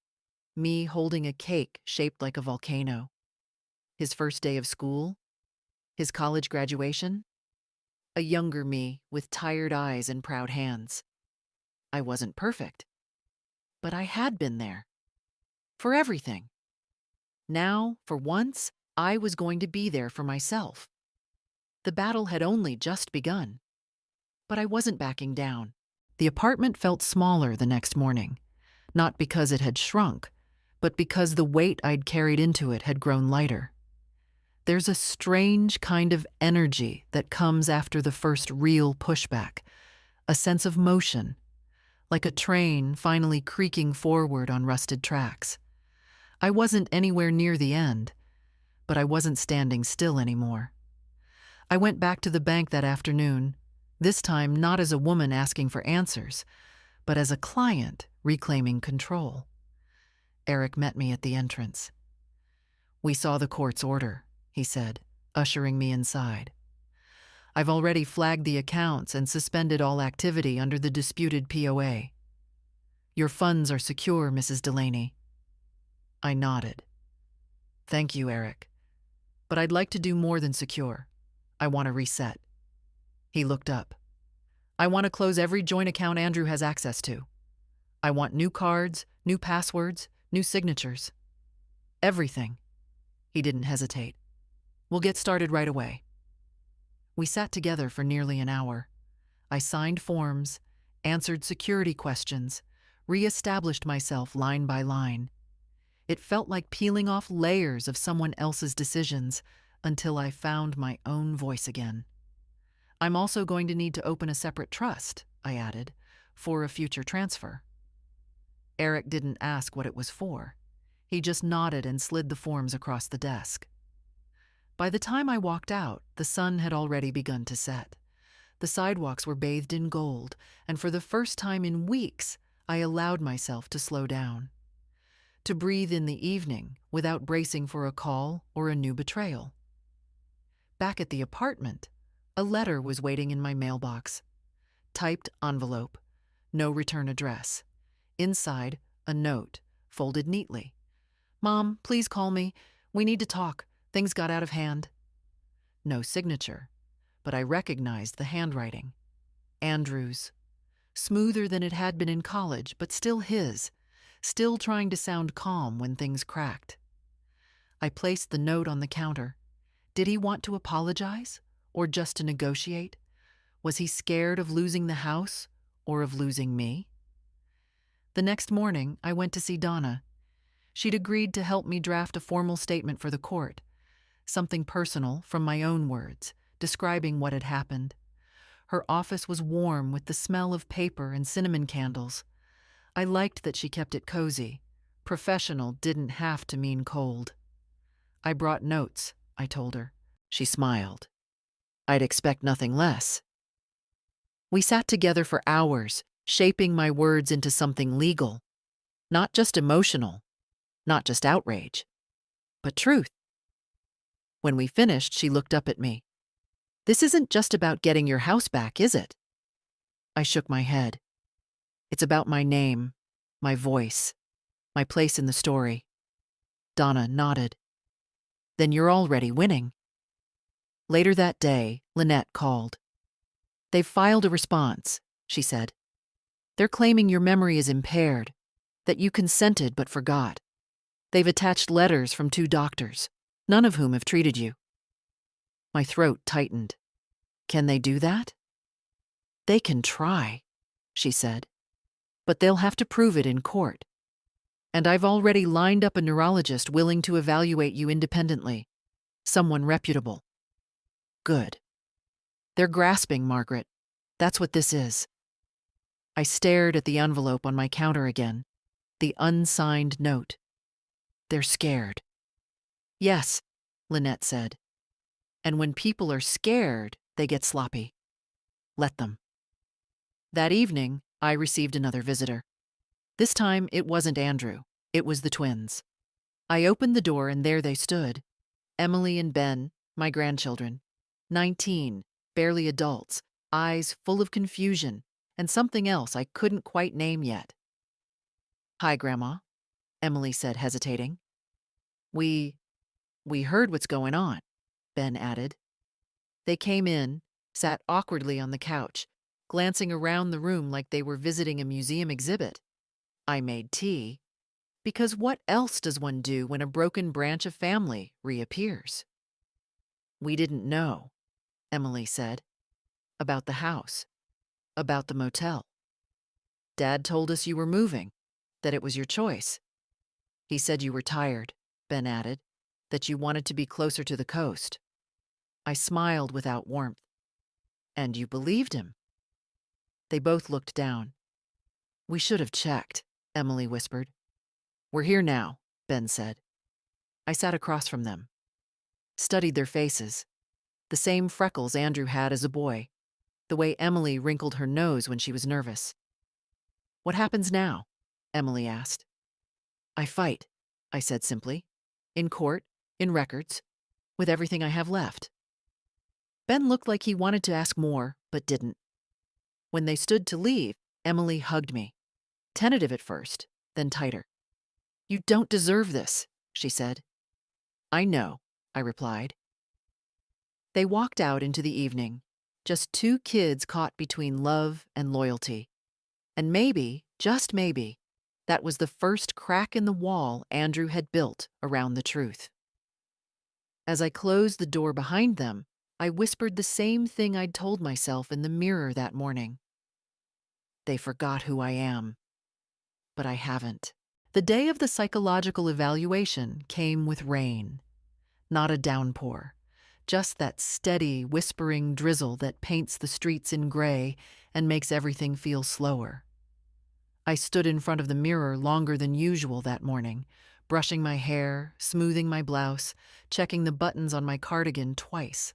Me holding a cake shaped like a volcano. His first day of school. His college graduation. A younger me with tired eyes and proud hands. I wasn't perfect. But I had been there. For everything. Now, for once, I was going to be there for myself. The battle had only just begun. But I wasn't backing down. The apartment felt smaller the next morning, not because it had shrunk, but because the weight I'd carried into it had grown lighter. There's a strange kind of energy that comes after the first real pushback, a sense of motion, like a train finally creaking forward on rusted tracks. I wasn't anywhere near the end, but I wasn't standing still anymore. I went back to the bank that afternoon, this time not as a woman asking for answers, but as a client reclaiming control. Eric met me at the entrance. "We saw the court's order," he said, ushering me inside. "I've already flagged the accounts and suspended all activity under the disputed POA. Your funds are secure, Mrs. Delaney." I nodded. "Thank you, Eric. But I'd like to do more than secure. I want to reset." He looked up. "I want to close every joint account Andrew has access to. I want new cards, new passwords, new signatures. Everything." He didn't hesitate. "We'll get started right away." We sat together for nearly an hour. I signed forms, answered security questions, re-established myself line by line. It felt like peeling off layers of someone else's decisions until I found my own voice again. "I'm also going to need to open a separate trust," I added, for a future transfer. Eric didn't ask what it was for. He just nodded and slid the forms across the desk. By the time I walked out, the sun had already begun to set. The sidewalks were bathed in gold, and for the first time in weeks, I allowed myself to slow down. To breathe in the evening without bracing for a call or a new betrayal. Back at the apartment, a letter was waiting in my mailbox. Typed envelope, no return address. Inside, a note, folded neatly. "Mom, please call me. We need to talk. Things got out of hand." No signature, but I recognized the handwriting. Andrew's. Smoother than it had been in college, but still his. Still trying to sound calm when things cracked. I placed the note on the counter. Did he want to apologize? Or just to negotiate? Was he scared of losing the house or of losing me? The next morning, I went to see Donna. She'd agreed to help me draft a formal statement for the court. Something personal from my own words, describing what had happened. Her office was warm with the smell of paper and cinnamon candles. I liked that she kept it cozy. Professional didn't have to mean cold. "I brought notes," I told her. She smiled. "I'd expect nothing less." We sat together for hours, shaping my words into something legal. Not just emotional, not just outrage, but truth. When we finished, she looked up at me. "This isn't just about getting your house back, is it?" I shook my head. "It's about my name, my voice, my place in the story." Donna nodded. "Then you're already winning." Later that day, Lynette called. "They've filed a response," she said. "They're claiming your memory is impaired, that you consented but forgot. They've attached letters from 2 doctors, none of whom have treated you." My throat tightened. "Can they do that?" "They can try," she said. "But they'll have to prove it in court. And I've already lined up a neurologist willing to evaluate you independently. Someone reputable." "Good." "They're grasping, Margaret. That's what this is." I stared at the envelope on my counter again. The unsigned note. "They're scared." "Yes," Lynette said. "And when people are scared, they get sloppy. Let them." That evening, I received another visitor. This time, it wasn't Andrew. It was the twins. I opened the door and there they stood. Emily and Ben, my grandchildren. 19, barely adults, eyes full of confusion, and something else I couldn't quite name yet. "Hi, Grandma," Emily said, hesitating. We heard what's going on," Ben added. They came in, sat awkwardly on the couch, glancing around the room like they were visiting a museum exhibit. I made tea, because what else does one do when a broken branch of family reappears? "We didn't know," Emily said, "about the house, about the motel. Dad told us you were moving, that it was your choice. He said you were tired," Ben added, "that you wanted to be closer to the coast." I smiled without warmth. "And you believed him?" They both looked down. "We should have checked," Emily whispered. "We're here now," Ben said. I sat across from them, studied their faces. The same freckles Andrew had as a boy, the way Emily wrinkled her nose when she was nervous. "What happens now?" Emily asked. "I fight," I said simply. "In court, in records, with everything I have left." Ben looked like he wanted to ask more, but didn't. When they stood to leave, Emily hugged me. Tentative at first, then tighter. "You don't deserve this," she said. "I know," I replied. They walked out into the evening, just 2 kids caught between love and loyalty. And maybe, just maybe, that was the first crack in the wall Andrew had built around the truth. As I closed the door behind them, I whispered the same thing I'd told myself in the mirror that morning. They forgot who I am. But I haven't. The day of the psychological evaluation came with rain. Not a downpour. Just that steady, whispering drizzle that paints the streets in gray and makes everything feel slower. I stood in front of the mirror longer than usual that morning, brushing my hair, smoothing my blouse, checking the buttons on my cardigan twice.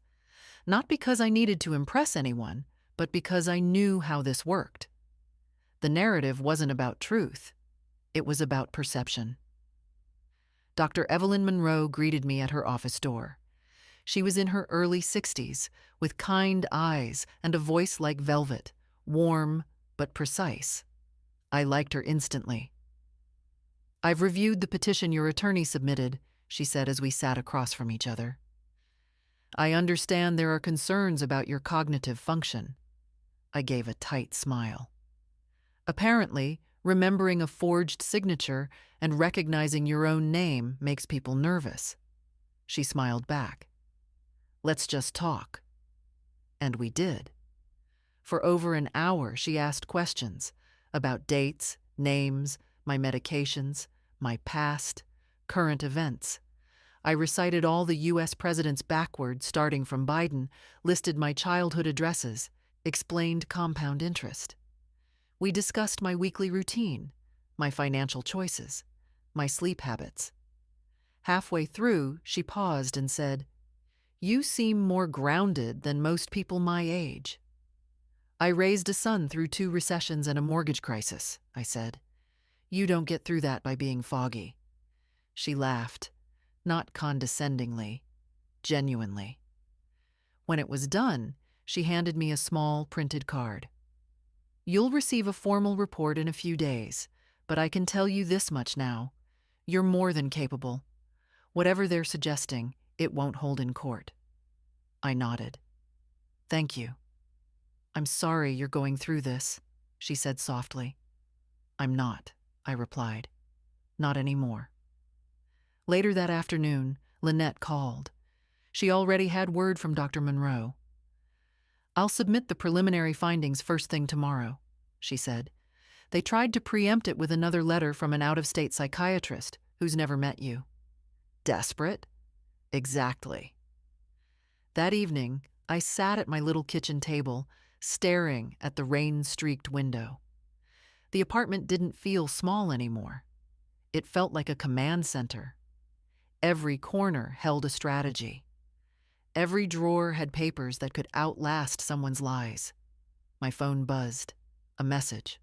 Not because I needed to impress anyone, but because I knew how this worked. The narrative wasn't about truth. It was about perception. Dr. Evelyn Monroe greeted me at her office door. She was in her early 60s, with kind eyes and a voice like velvet, warm but precise. I liked her instantly. "I've reviewed the petition your attorney submitted," she said as we sat across from each other. "I understand there are concerns about your cognitive function." I gave a tight smile. "Apparently, remembering a forged signature and recognizing your own name makes people nervous." She smiled back. "Let's just talk." And we did. For over an hour, she asked questions about dates, names, my medications, my past, current events. I recited all the U.S. presidents backwards, starting from Biden, listed my childhood addresses, explained compound interest. We discussed my weekly routine, my financial choices, my sleep habits. Halfway through, she paused and said, "You seem more grounded than most people my age." "I raised a son through 2 recessions and a mortgage crisis," I said. "You don't get through that by being foggy." She laughed, not condescendingly, genuinely. When it was done, she handed me a small printed card. "You'll receive a formal report in a few days, but I can tell you this much now. You're more than capable. Whatever they're suggesting, it won't hold in court." I nodded. "Thank you." "I'm sorry you're going through this," she said softly. "I'm not," I replied. "Not anymore." Later that afternoon, Lynette called. She already had word from Dr. Monroe. "I'll submit the preliminary findings first thing tomorrow," she said. "They tried to preempt it with another letter from an out-of-state psychiatrist who's never met you." Desperate? Exactly. That evening, I sat at my little kitchen table, staring at the rain-streaked window. The apartment didn't feel small anymore. It felt like a command center. Every corner held a strategy. Every drawer had papers that could outlast someone's lies. My phone buzzed. A message.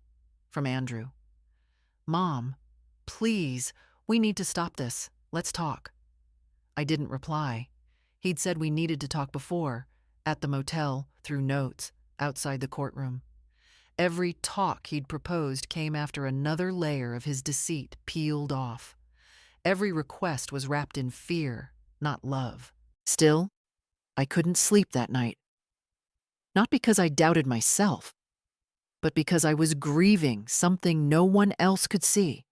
From Andrew. "Mom, please, we need to stop this. Let's talk." I didn't reply. He'd said we needed to talk before, at the motel, through notes, outside the courtroom. Every talk he'd proposed came after another layer of his deceit peeled off. Every request was wrapped in fear, not love. Still, I couldn't sleep that night. Not because I doubted myself, but because I was grieving something no one else could see.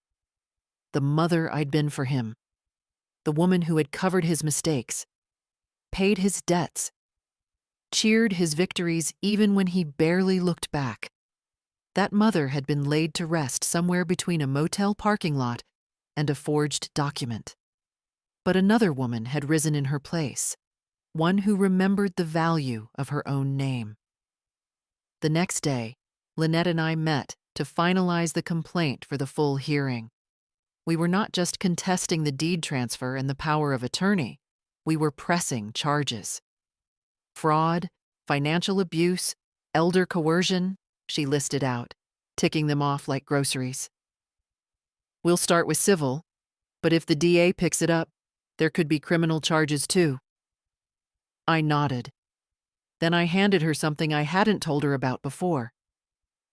The mother I'd been for him. The woman who had covered his mistakes, paid his debts, cheered his victories even when he barely looked back. That mother had been laid to rest somewhere between a motel parking lot and a forged document. But another woman had risen in her place, one who remembered the value of her own name. The next day, Lynette and I met to finalize the complaint for the full hearing. We were not just contesting the deed transfer and the power of attorney, we were pressing charges. Fraud, financial abuse, elder coercion, she listed out, ticking them off like groceries. "We'll start with civil, but if the DA picks it up, there could be criminal charges too." I nodded. Then I handed her something I hadn't told her about before.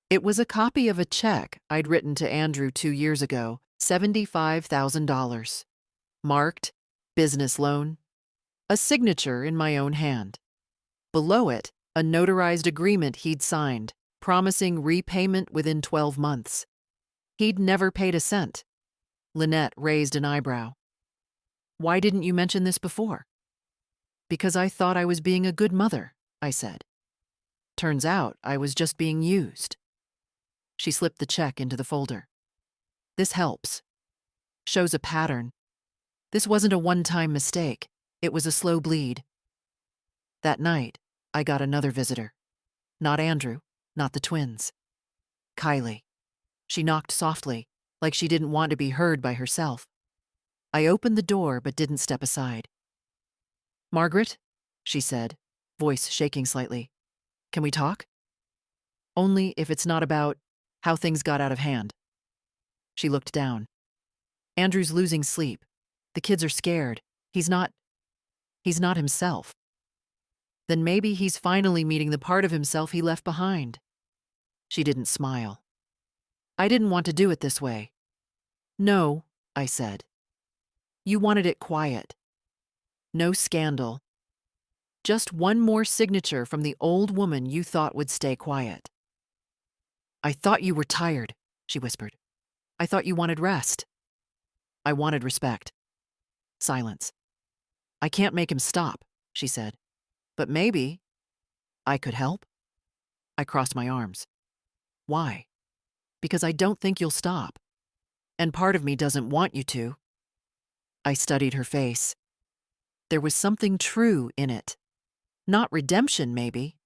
It was a copy of a check I'd written to Andrew 2 years ago, $75,000. Marked, business loan. A signature in my own hand. Below it, a notarized agreement he'd signed, promising repayment within 12 months. He'd never paid a cent. Lynette raised an eyebrow. "Why didn't you mention this before?" "Because I thought I was being a good mother," I said. "Turns out I was just being used." She slipped the check into the folder. "This helps. Shows a pattern. This wasn't a one-time mistake. It was a slow bleed." That night, I got another visitor. Not Andrew, not the twins. Kylie. She knocked softly, like she didn't want to be heard by herself. I opened the door but didn't step aside. "Margaret," she said, voice shaking slightly. "Can we talk? Only if it's not about how things got out of hand." She looked down. "Andrew's losing sleep. The kids are scared. He's not himself. Then maybe he's finally meeting the part of himself he left behind." She didn't smile. "I didn't want to do it this way." "No," I said. "You wanted it quiet. No scandal. Just one more signature from the old woman you thought would stay quiet." "I thought you were tired," she whispered. "I thought you wanted rest." I wanted respect. Silence. "I can't make him stop," she said. "But maybe I could help." I crossed my arms. "Why?" "Because I don't think you'll stop. And part of me doesn't want you to." I studied her face. There was something true in it. Not redemption, maybe,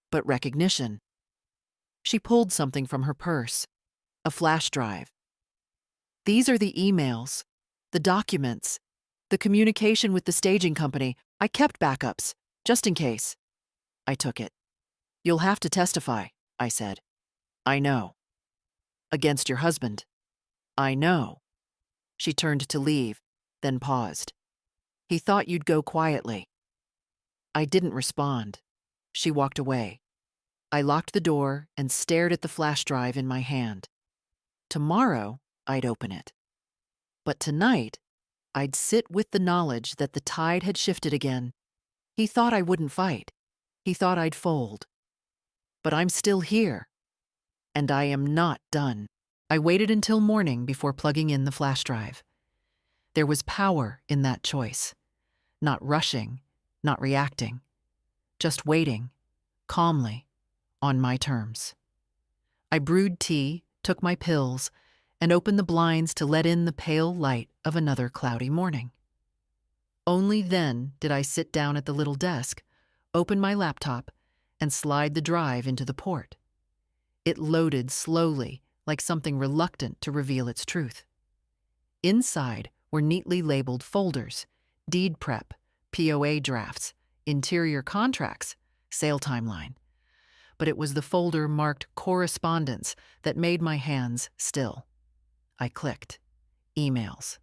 but recognition. She pulled something from her purse. A flash drive. "These are the emails, the documents, the communication with the staging company. I kept backups, just in case." I took it. "You'll have to testify," I said. "I know." "Against your husband." "I know." She turned to leave, then paused. "He thought you'd go quietly." I didn't respond. She walked away. I locked the door and stared at the flash drive in my hand. Tomorrow, I'd open it. But tonight, I'd sit with the knowledge that the tide had shifted again. He thought I wouldn't fight. He thought I'd fold. But I'm still here. And I am not done. I waited until morning before plugging in the flash drive. There was power in that choice. Not rushing, not reacting. Just waiting, calmly, on my terms. I brewed tea, took my pills, and opened the blinds to let in the pale light of another cloudy morning. Only then did I sit down at the little desk, open my laptop, and slide the drive into the port. It loaded slowly, like something reluctant to reveal its truth. Inside were neatly labeled folders: deed prep, POA drafts, interior contracts, sale timeline. But it was the folder marked correspondence that made my hands still. I clicked. Emails.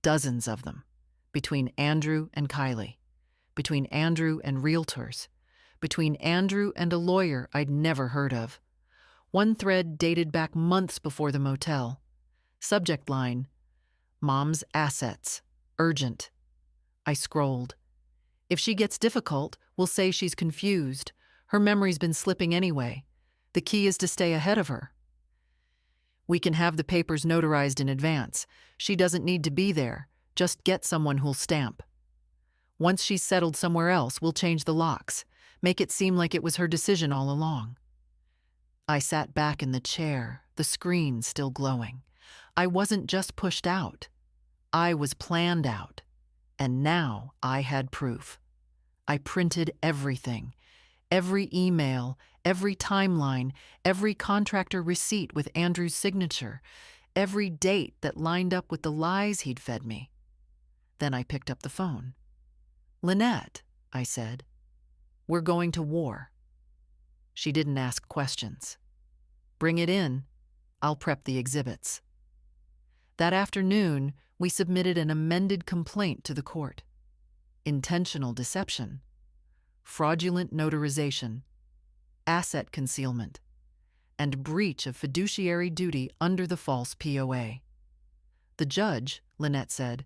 Dozens of them. Between Andrew and Kylie. Between Andrew and realtors. Between Andrew and a lawyer I'd never heard of. One thread dated back months before the motel. Subject line: "Mom's assets. Urgent." I scrolled. If she gets difficult, we'll say she's confused. Her memory's been slipping anyway. The key is to stay ahead of her. We can have the papers notarized in advance. She doesn't need to be there. Just get someone who'll stamp. Once she's settled somewhere else, we'll change the locks. Make it seem like it was her decision all along. I sat back in the chair, the screen still glowing. I wasn't just pushed out. I was planned out. And now I had proof. I printed everything. Every email, every timeline, every contractor receipt with Andrew's signature, every date that lined up with the lies he'd fed me. Then I picked up the phone. "Lynette," I said, "we're going to war." She didn't ask questions. "Bring it in. I'll prep the exhibits." That afternoon, we submitted an amended complaint to the court. Intentional deception, fraudulent notarization, asset concealment, and breach of fiduciary duty under the false POA. The judge, Lynette said,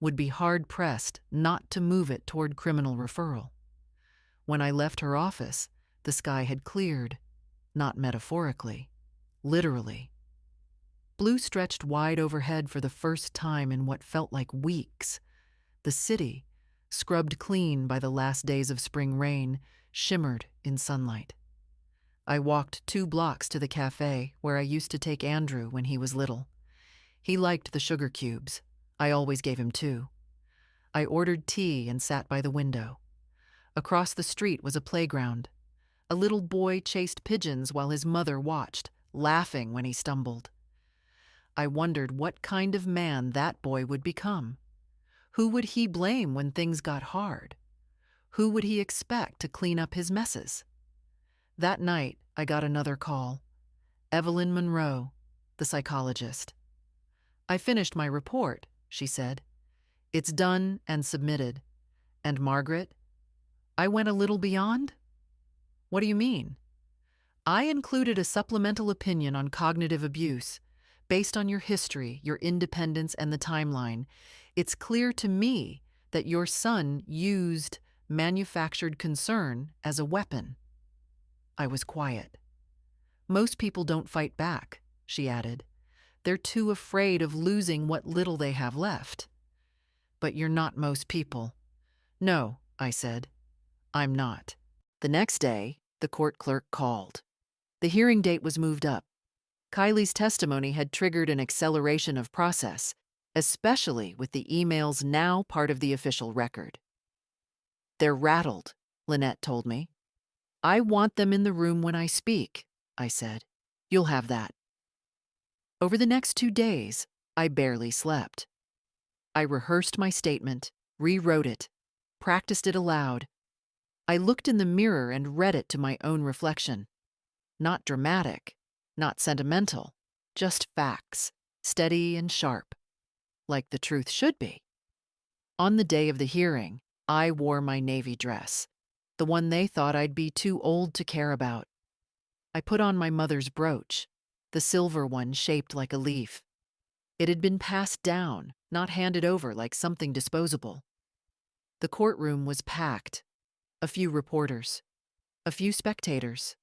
would be hard-pressed not to move it toward criminal referral. When I left her office, the sky had cleared, not metaphorically, literally. Blue stretched wide overhead for the first time in what felt like weeks. The city, scrubbed clean by the last days of spring rain, shimmered in sunlight. I walked 2 blocks to the cafe where I used to take Andrew when he was little. He liked the sugar cubes. I always gave him 2. I ordered tea and sat by the window. Across the street was a playground. A little boy chased pigeons while his mother watched, laughing when he stumbled. I wondered what kind of man that boy would become. Who would he blame when things got hard? Who would he expect to clean up his messes? That night, I got another call. Evelyn Monroe, the psychologist. "I finished my report," she said. "It's done and submitted. And Margaret, I went a little beyond?" "What do you mean?" "I included a supplemental opinion on cognitive abuse. Based on your history, your independence, and the timeline, it's clear to me that your son used manufactured concern as a weapon." I was quiet. "Most people don't fight back," she added. "They're too afraid of losing what little they have left." "But you're not most people." "No," I said, "I'm not." The next day, the court clerk called. The hearing date was moved up. Kylie's testimony had triggered an acceleration of process, especially with the emails now part of the official record. "They're rattled," Lynette told me. "I want them in the room when I speak," I said. "You'll have that." Over the next 2 days, I barely slept. I rehearsed my statement, rewrote it, practiced it aloud. I looked in the mirror and read it to my own reflection. Not dramatic, not sentimental, just facts, steady and sharp, like the truth should be. On the day of the hearing, I wore my navy dress, the one they thought I'd be too old to care about. I put on my mother's brooch, the silver one shaped like a leaf. It had been passed down, not handed over like something disposable. The courtroom was packed. A few reporters, a few spectators.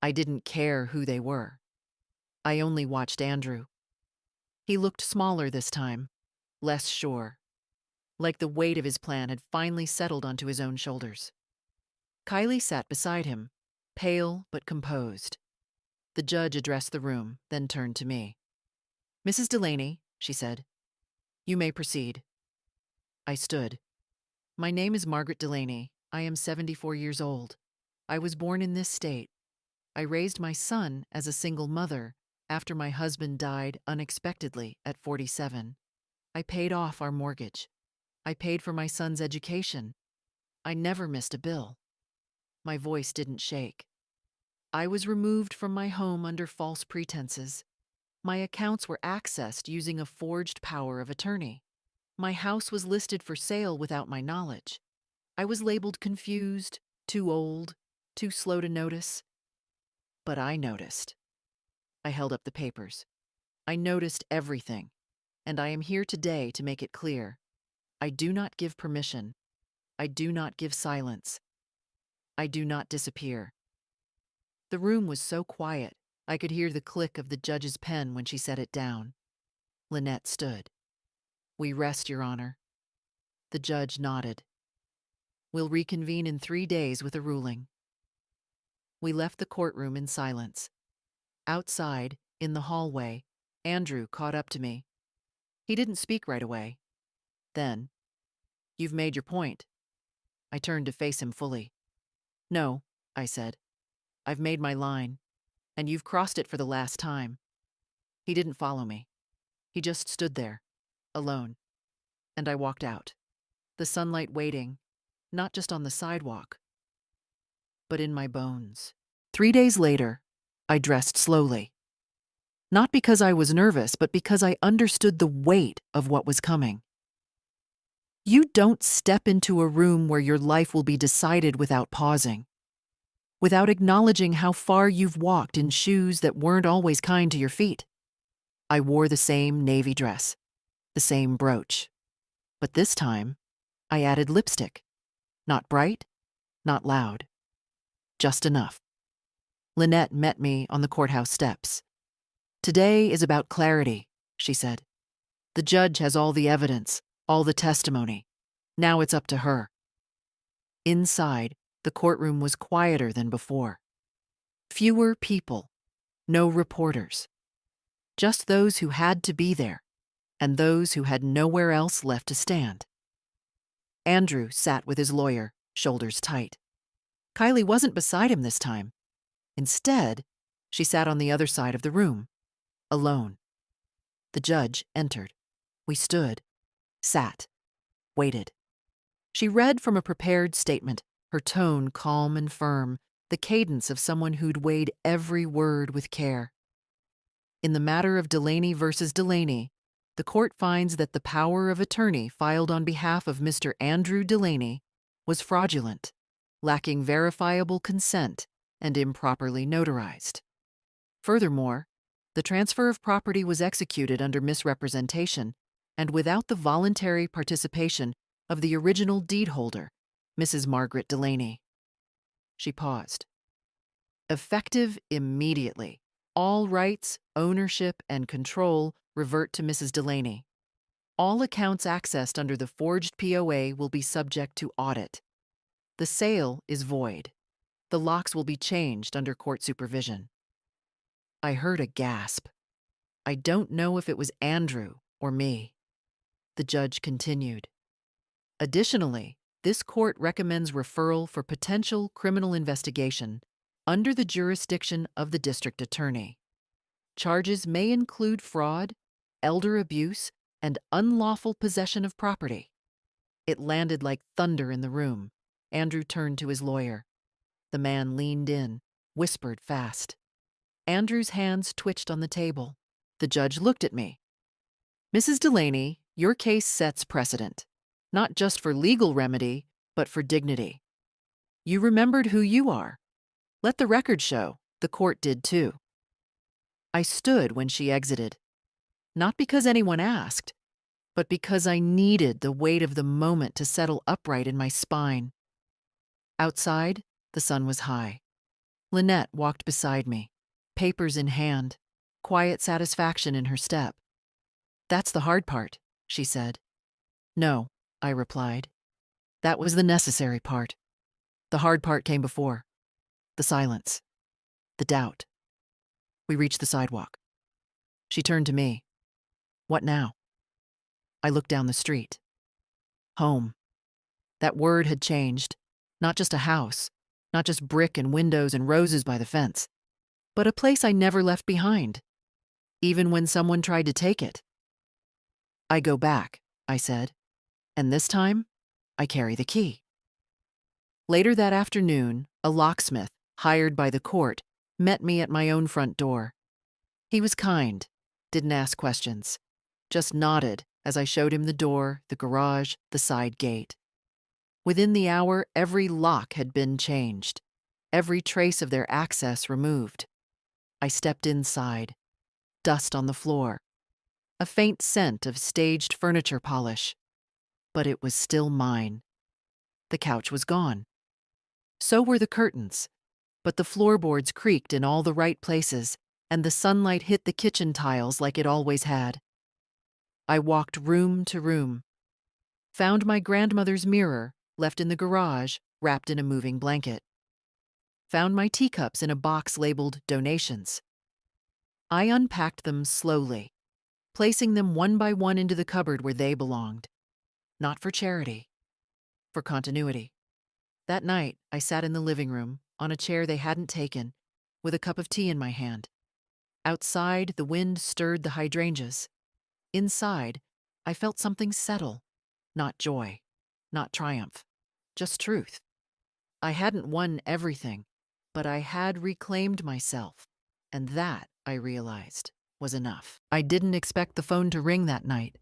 I didn't care who they were. I only watched Andrew. He looked smaller this time, less sure, like the weight of his plan had finally settled onto his own shoulders. Kylie sat beside him, pale but composed. The judge addressed the room, then turned to me. "Mrs. Delaney," she said, "you may proceed." I stood. "My name is Margaret Delaney. I am 74 years old. I was born in this state. I raised my son as a single mother after my husband died unexpectedly at 47. I paid off our mortgage. I paid for my son's education. I never missed a bill." My voice didn't shake. "I was removed from my home under false pretenses. My accounts were accessed using a forged power of attorney. My house was listed for sale without my knowledge. I was labeled confused, too old, too slow to notice. But I noticed." I held up the papers. "I noticed everything, and I am here today to make it clear. I do not give permission. I do not give silence. I do not disappear." The room was so quiet, I could hear the click of the judge's pen when she set it down. Lynette stood. "We rest, Your Honor." The judge nodded. "We'll reconvene in 3 days with a ruling." We left the courtroom in silence. Outside, in the hallway, Andrew caught up to me. He didn't speak right away. Then, "You've made your point." I turned to face him fully. "No," I said. "I've made my line, and you've crossed it for the last time." He didn't follow me. He just stood there, alone. And I walked out. The sunlight waiting, not just on the sidewalk, but in my bones. 3 days later, I dressed slowly. Not because I was nervous, but because I understood the weight of what was coming. You don't step into a room where your life will be decided without pausing, without acknowledging how far you've walked in shoes that weren't always kind to your feet. I wore the same navy dress, the same brooch. But this time, I added lipstick. Not bright, not loud. Just enough. Lynette met me on the courthouse steps. "Today is about clarity," she said. "The judge has all the evidence, all the testimony. Now it's up to her." Inside, the courtroom was quieter than before. Fewer people, no reporters. Just those who had to be there, and those who had nowhere else left to stand. Andrew sat with his lawyer, shoulders tight. Kylie wasn't beside him this time. Instead, she sat on the other side of the room, alone. The judge entered. We stood, sat, waited. She read from a prepared statement, her tone calm and firm, the cadence of someone who'd weighed every word with care. In the matter of Delaney versus Delaney, the court finds that the power of attorney filed on behalf of Mr. Andrew Delaney was fraudulent, lacking verifiable consent, and improperly notarized. Furthermore, the transfer of property was executed under misrepresentation and without the voluntary participation of the original deed holder, Mrs. Margaret Delaney. She paused. Effective immediately, all rights, ownership, and control revert to Mrs. Delaney. All accounts accessed under the forged POA will be subject to audit. The sale is void. The locks will be changed under court supervision. I heard a gasp. I don't know if it was Andrew or me. The judge continued. Additionally, this court recommends referral for potential criminal investigation under the jurisdiction of the district attorney. Charges may include fraud, elder abuse, and unlawful possession of property. It landed like thunder in the room. Andrew turned to his lawyer. The man leaned in, whispered fast. Andrew's hands twitched on the table. The judge looked at me. Mrs. Delaney, your case sets precedent, not just for legal remedy, but for dignity. You remembered who you are. Let the record show. The court did too. I stood when she exited, not because anyone asked, but because I needed the weight of the moment to settle upright in my spine. Outside, the sun was high. Lynette walked beside me, papers in hand, quiet satisfaction in her step. That's the hard part, she said. No, I replied. That was the necessary part. The hard part came before. The silence. The doubt. We reached the sidewalk. She turned to me. What now? I looked down the street. Home. That word had changed. Not just a house, not just brick and windows and roses by the fence, but a place I never left behind, even when someone tried to take it. I go back, I said, and this time, I carry the key. Later that afternoon, a locksmith, hired by the court, met me at my own front door. He was kind, didn't ask questions, just nodded as I showed him the door, the garage, the side gate. Within the hour, every lock had been changed, every trace of their access removed. I stepped inside. Dust on the floor. A faint scent of staged furniture polish. But it was still mine. The couch was gone. So were the curtains, but the floorboards creaked in all the right places, and the sunlight hit the kitchen tiles like it always had. I walked room to room. Found my grandmother's mirror, left in the garage, wrapped in a moving blanket. Found my teacups in a box labeled donations. I unpacked them slowly, placing them one by one into the cupboard where they belonged. Not for charity, for continuity. That night, I sat in the living room, on a chair they hadn't taken, with a cup of tea in my hand. Outside, the wind stirred the hydrangeas. Inside, I felt something settle. Not joy, not triumph, just truth. I hadn't won everything, but I had reclaimed myself, and that, I realized, was enough. I didn't expect the phone to ring that night.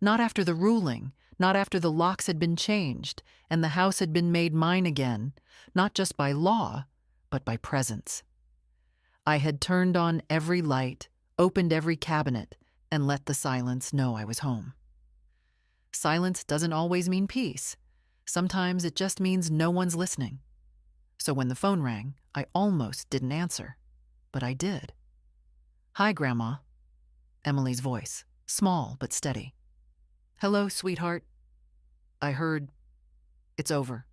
Not after the ruling, not after the locks had been changed, and the house had been made mine again, not just by law, but by presence. I had turned on every light, opened every cabinet, and let the silence know I was home. Silence doesn't always mean peace. Sometimes it just means no one's listening. So when the phone rang, I almost didn't answer, but I did. Hi, Grandma. Emily's voice, small but steady. Hello, sweetheart. I heard, it's over.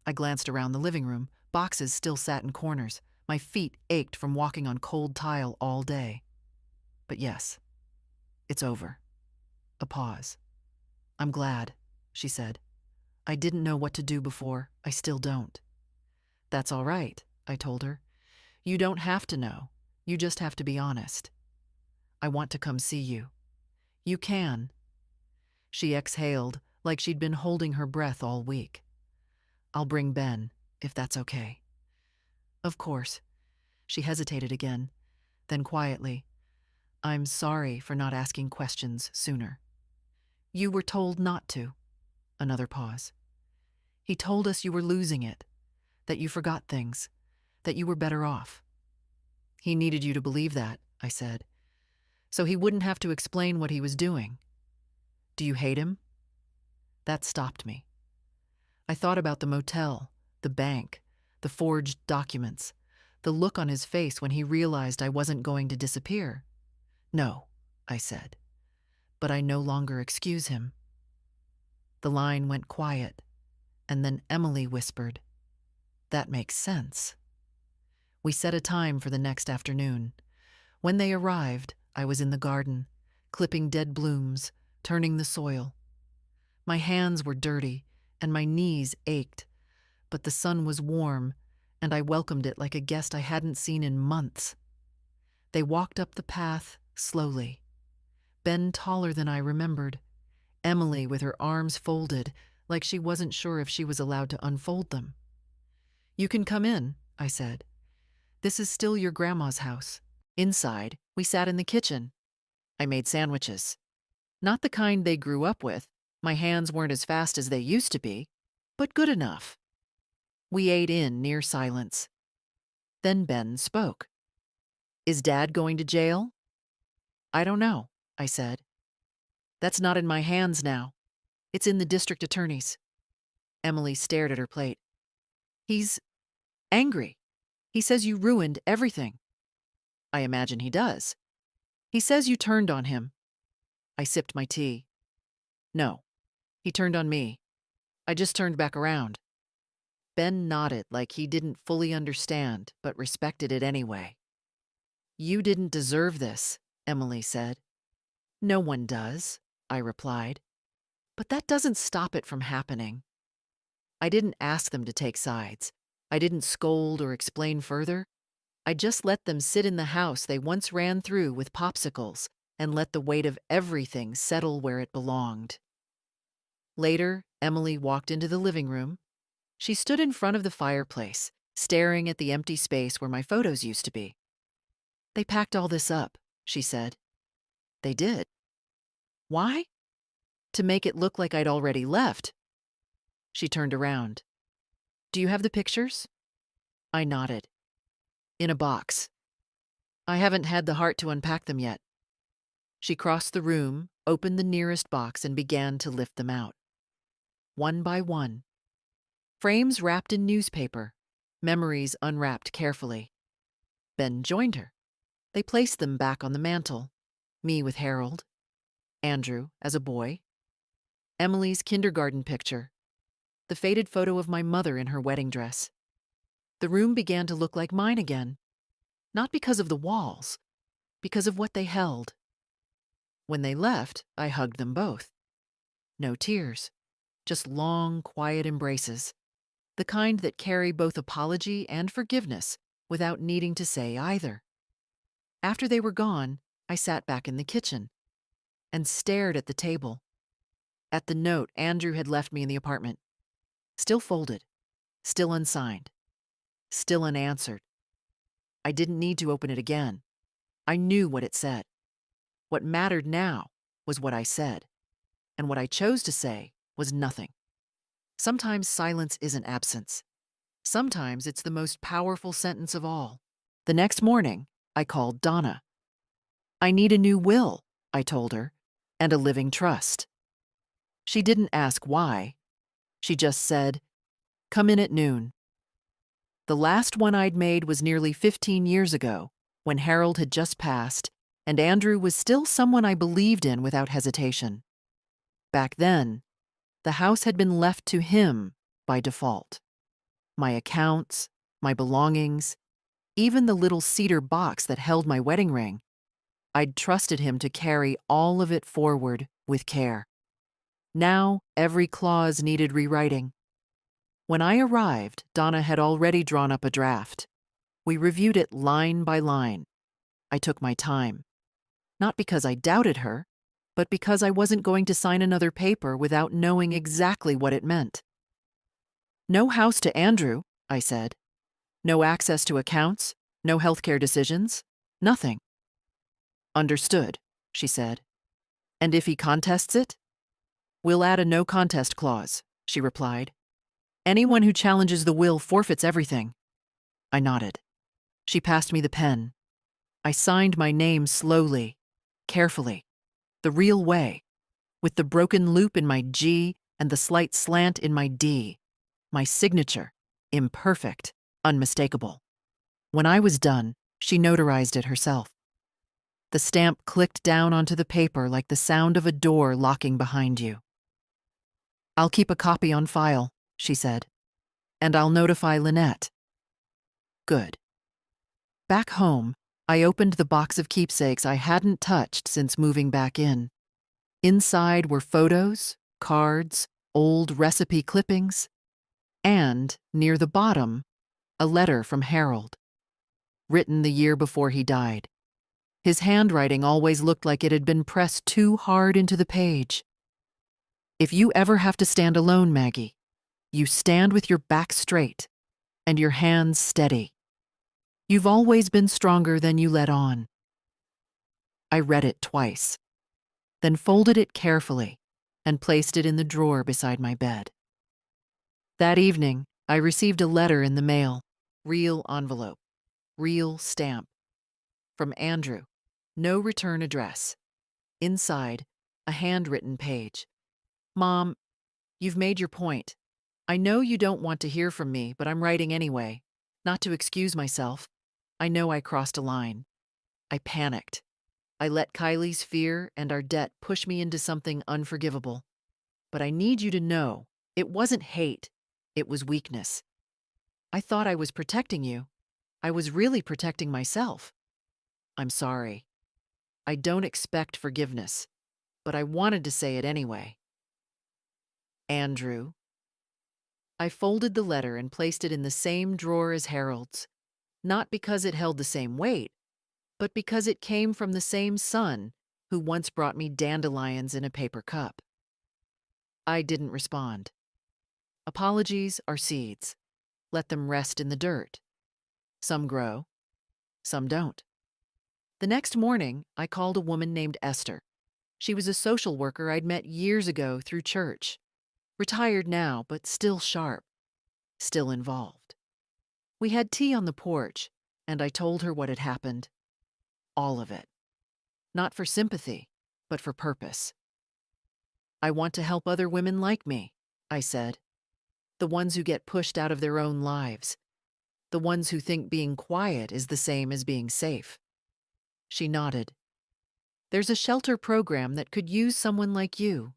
I glanced around the living room. Boxes still sat in corners. My feet ached from walking on cold tile all day. But yes, it's over. A pause. I'm glad, she said. I didn't know what to do before. I still don't. That's all right, I told her. You don't have to know. You just have to be honest. I want to come see you. You can. She exhaled like she'd been holding her breath all week. I'll bring Ben, if that's okay. Of course. She hesitated again, then quietly, I'm sorry for not asking questions sooner. You were told not to. Another pause. He told us you were losing it, that you forgot things, that you were better off. He needed you to believe that, I said, so he wouldn't have to explain what he was doing. Do you hate him? That stopped me. I thought about the motel, the bank, the forged documents, the look on his face when he realized I wasn't going to disappear. No, I said, but I no longer excuse him. The line went quiet, and then Emily whispered, That makes sense. We set a time for the next afternoon. When they arrived, I was in the garden, clipping dead blooms, turning the soil. My hands were dirty, and my knees ached, but the sun was warm, and I welcomed it like a guest I hadn't seen in months. They walked up the path slowly. Ben taller than I remembered, Emily with her arms folded, like she wasn't sure if she was allowed to unfold them. You can come in, I said. This is still your grandma's house. Inside, we sat in the kitchen. I made sandwiches. Not the kind they grew up with. My hands weren't as fast as they used to be, but good enough. We ate in near silence. Then Ben spoke. Is Dad going to jail? I don't know, I said. That's not in my hands now. It's in the district attorney's. Emily stared at her plate. He's angry. He says you ruined everything. I imagine he does. He says you turned on him. I sipped my tea. No, he turned on me. I just turned back around. Ben nodded like he didn't fully understand, but respected it anyway. You didn't deserve this, Emily said. No one does, I replied. But that doesn't stop it from happening. I didn't ask them to take sides. I didn't scold or explain further. I just let them sit in the house they once ran through with popsicles and let the weight of everything settle where it belonged. Later, Emily walked into the living room. She stood in front of the fireplace, staring at the empty space where my photos used to be. They packed all this up, she said. They did. Why? To make it look like I'd already left. She turned around. Do you have the pictures? I nodded. In a box. I haven't had the heart to unpack them yet. She crossed the room, opened the nearest box, and began to lift them out. One by one. Frames wrapped in newspaper, memories unwrapped carefully. Ben joined her. They placed them back on the mantel, me with Harold, Andrew as a boy, Emily's kindergarten picture, the faded photo of my mother in her wedding dress. The room began to look like mine again, not because of the walls, because of what they held. When they left, I hugged them both. No tears, just long, quiet embraces, the kind that carry both apology and forgiveness without needing to say either. After they were gone, I sat back in the kitchen and stared at the table, at the note Andrew had left me in the apartment, still folded, still unsigned, still unanswered. I didn't need to open it again. I knew what it said. What mattered now was what I said, and what I chose to say was nothing. Sometimes silence isn't absence. Sometimes it's the most powerful sentence of all. The next morning, I called Donna. I need a new will, I told her, and a living trust. She didn't ask why. She just said, come in at noon. The last one I'd made was nearly 15 years ago, when Harold had just passed, and Andrew was still someone I believed in without hesitation. Back then, the house had been left to him by default. My accounts, my belongings, even the little cedar box that held my wedding ring. I'd trusted him to carry all of it forward with care. Now, every clause needed rewriting. When I arrived, Donna had already drawn up a draft. We reviewed it line by line. I took my time. Not because I doubted her, but because I wasn't going to sign another paper without knowing exactly what it meant. No house to Andrew, I said. No access to accounts, no healthcare decisions, nothing. Understood, she said. And if he contests it? We'll add a no contest clause, she replied. Anyone who challenges the will forfeits everything. I nodded. She passed me the pen. I signed my name slowly, carefully, the real way, with the broken loop in my G and the slight slant in my D. My signature, imperfect, unmistakable. When I was done, she notarized it herself. The stamp clicked down onto the paper like the sound of a door locking behind you. I'll keep a copy on file, she said, and I'll notify Lynette. Good. Back home, I opened the box of keepsakes I hadn't touched since moving back in. Inside were photos, cards, old recipe clippings, and, near the bottom, a letter from Harold, written the year before he died. His handwriting always looked like it had been pressed too hard into the page. If you ever have to stand alone, Maggie, you stand with your back straight and your hands steady. You've always been stronger than you let on. I read it twice, then folded it carefully and placed it in the drawer beside my bed. That evening, I received a letter in the mail, real envelope, real stamp. From Andrew, no return address. Inside, a handwritten page. Mom, you've made your point. I know you don't want to hear from me, but I'm writing anyway. Not to excuse myself. I know I crossed a line. I panicked. I let Kylie's fear and our debt push me into something unforgivable. But I need you to know, it wasn't hate. It was weakness. I thought I was protecting you. I was really protecting myself. I'm sorry. I don't expect forgiveness, but I wanted to say it anyway. Andrew. I folded the letter and placed it in the same drawer as Harold's, not because it held the same weight, but because it came from the same son who once brought me dandelions in a paper cup. I didn't respond. Apologies are seeds. Let them rest in the dirt. Some grow, some don't. The next morning, I called a woman named Esther. She was a social worker I'd met years ago through church. Retired now, but still sharp, still involved. We had tea on the porch, and I told her what had happened. All of it. Not for sympathy, but for purpose. I want to help other women like me, I said. The ones who get pushed out of their own lives. The ones who think being quiet is the same as being safe. She nodded. There's a shelter program that could use someone like you.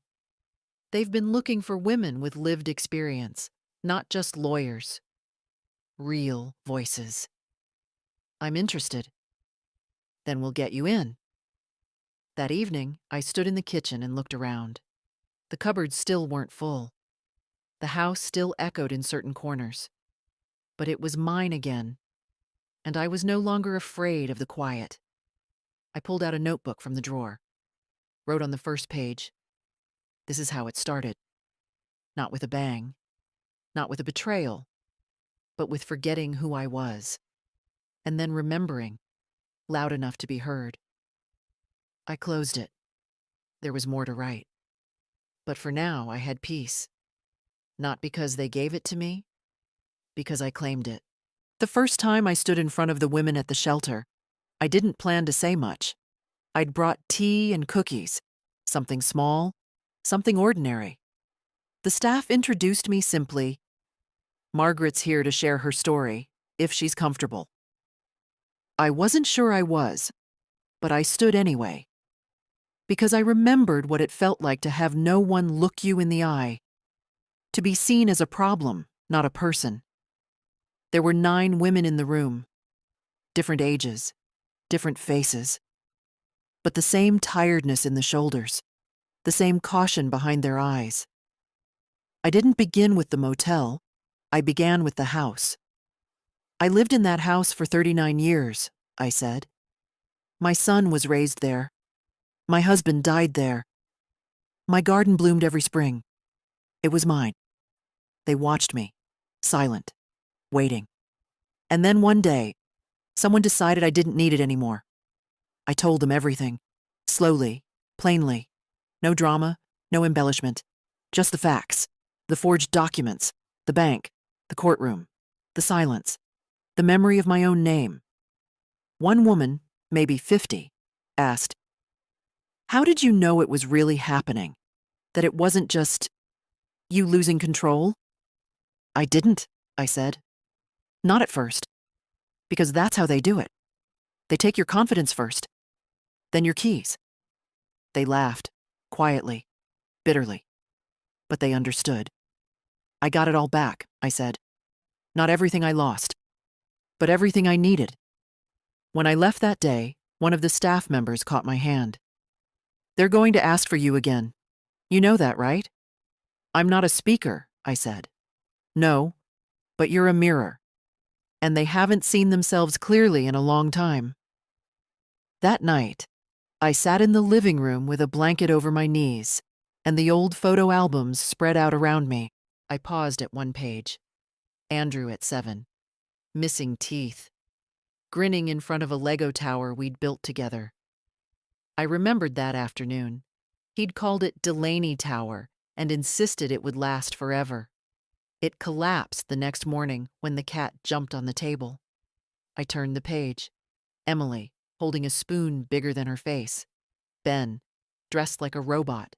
They've been looking for women with lived experience, not just lawyers. Real voices. I'm interested. Then we'll get you in. That evening, I stood in the kitchen and looked around. The cupboards still weren't full. The house still echoed in certain corners. But it was mine again, and I was no longer afraid of the quiet. I pulled out a notebook from the drawer, wrote on the first page, this is how it started. Not with a bang, not with a betrayal, but with forgetting who I was, and then remembering, loud enough to be heard. I closed it. There was more to write. But for now, I had peace. Not because they gave it to me, because I claimed it. The first time I stood in front of the women at the shelter, I didn't plan to say much. I'd brought tea and cookies, something small, something ordinary. The staff introduced me simply, Margaret's here to share her story, if she's comfortable. I wasn't sure I was, but I stood anyway. Because I remembered what it felt like to have no one look you in the eye, to be seen as a problem, not a person. There were 9 women in the room, different ages, different faces, but the same tiredness in the shoulders, the same caution behind their eyes. I didn't begin with the motel, I began with the house. I lived in that house for 39 years, I said. My son was raised there, My husband died there. My garden bloomed every spring. It was mine. They watched me, silent, waiting. And then one day, someone decided I didn't need it anymore. I told them everything, slowly, plainly. No drama, no embellishment. Just the facts, the forged documents, the bank, the courtroom, the silence, the memory of my own name. One woman, maybe 50, asked, "How did you know it was really happening? That it wasn't just you losing control?" "I didn't," I said. "Not at first. Because that's how they do it. They take your confidence first, then your keys." They laughed, quietly, bitterly. But they understood. "I got it all back," I said. "Not everything I lost, but everything I needed." When I left that day, one of the staff members caught my hand. "They're going to ask for you again. You know that, right?" "I'm not a speaker," I said. "No, but you're a mirror. And they haven't seen themselves clearly in a long time." That night, I sat in the living room with a blanket over my knees and the old photo albums spread out around me. I paused at one page. Andrew at 7, missing teeth, grinning in front of a Lego tower we'd built together. I remembered that afternoon. He'd called it Delaney Tower and insisted it would last forever. It collapsed the next morning when the cat jumped on the table. I turned the page. Emily, holding a spoon bigger than her face. Ben, dressed like a robot.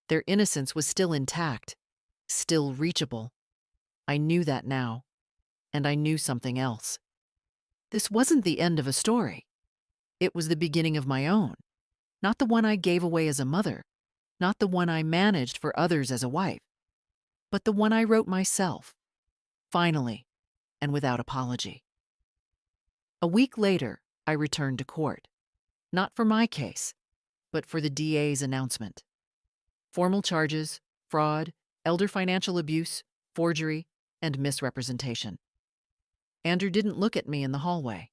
Their innocence was still intact, still reachable. I knew that now, and I knew something else. This wasn't the end of a story. It was the beginning of my own. Not the one I gave away as a mother, not the one I managed for others as a wife, but the one I wrote myself, finally, and without apology. A week later, I returned to court. Not for my case, but for the DA's announcement. Formal charges, fraud, elder financial abuse, forgery, and misrepresentation. Andrew didn't look at me in the hallway.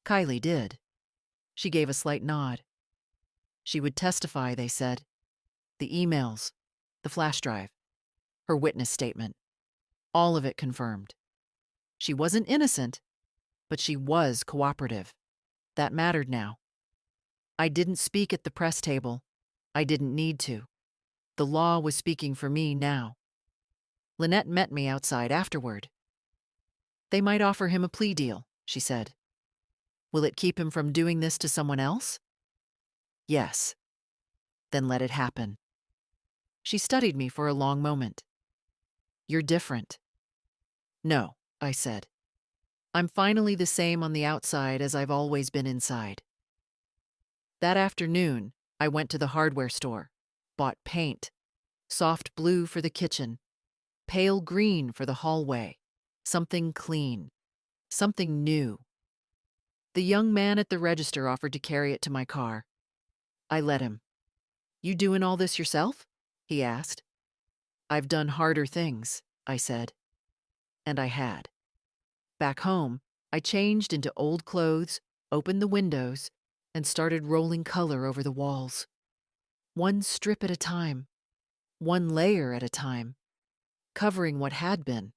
Kylie did. She gave a slight nod. She would testify, they said. The emails, the flash drive, her witness statement. All of it confirmed. She wasn't innocent, but she was cooperative. That mattered now. I didn't speak at the press table. I didn't need to. The law was speaking for me now. Lynette met me outside afterward. "They might offer him a plea deal," she said. "Will it keep him from doing this to someone else?" "Yes." "Then let it happen." She studied me for a long moment. "You're different." "No," I said. "I'm finally the same on the outside as I've always been inside." That afternoon, I went to the hardware store, bought paint, soft blue for the kitchen, pale green for the hallway, something clean, something new. The young man at the register offered to carry it to my car. I let him. "You doing all this yourself?" he asked. "I've done harder things," I said. And I had. Back home, I changed into old clothes, opened the windows, and started rolling color over the walls. One strip at a time, one layer at a time, covering what had been,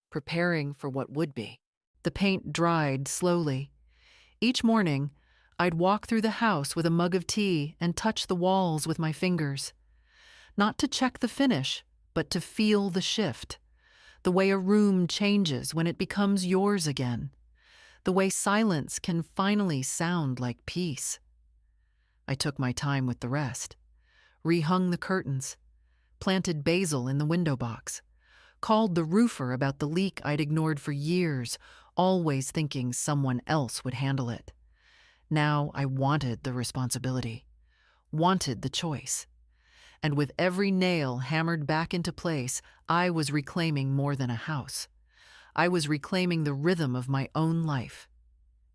preparing for what would be. The paint dried slowly. Each morning, I'd walk through the house with a mug of tea and touch the walls with my fingers. Not to check the finish, but to feel the shift. The way a room changes when it becomes yours again. The way silence can finally sound like peace. I took my time with the rest. Rehung the curtains. Planted basil in the window box. Called the roofer about the leak I'd ignored for years, always thinking someone else would handle it. Now I wanted the responsibility. Wanted the choice. And with every nail hammered back into place, I was reclaiming more than a house. I was reclaiming the rhythm of my own life.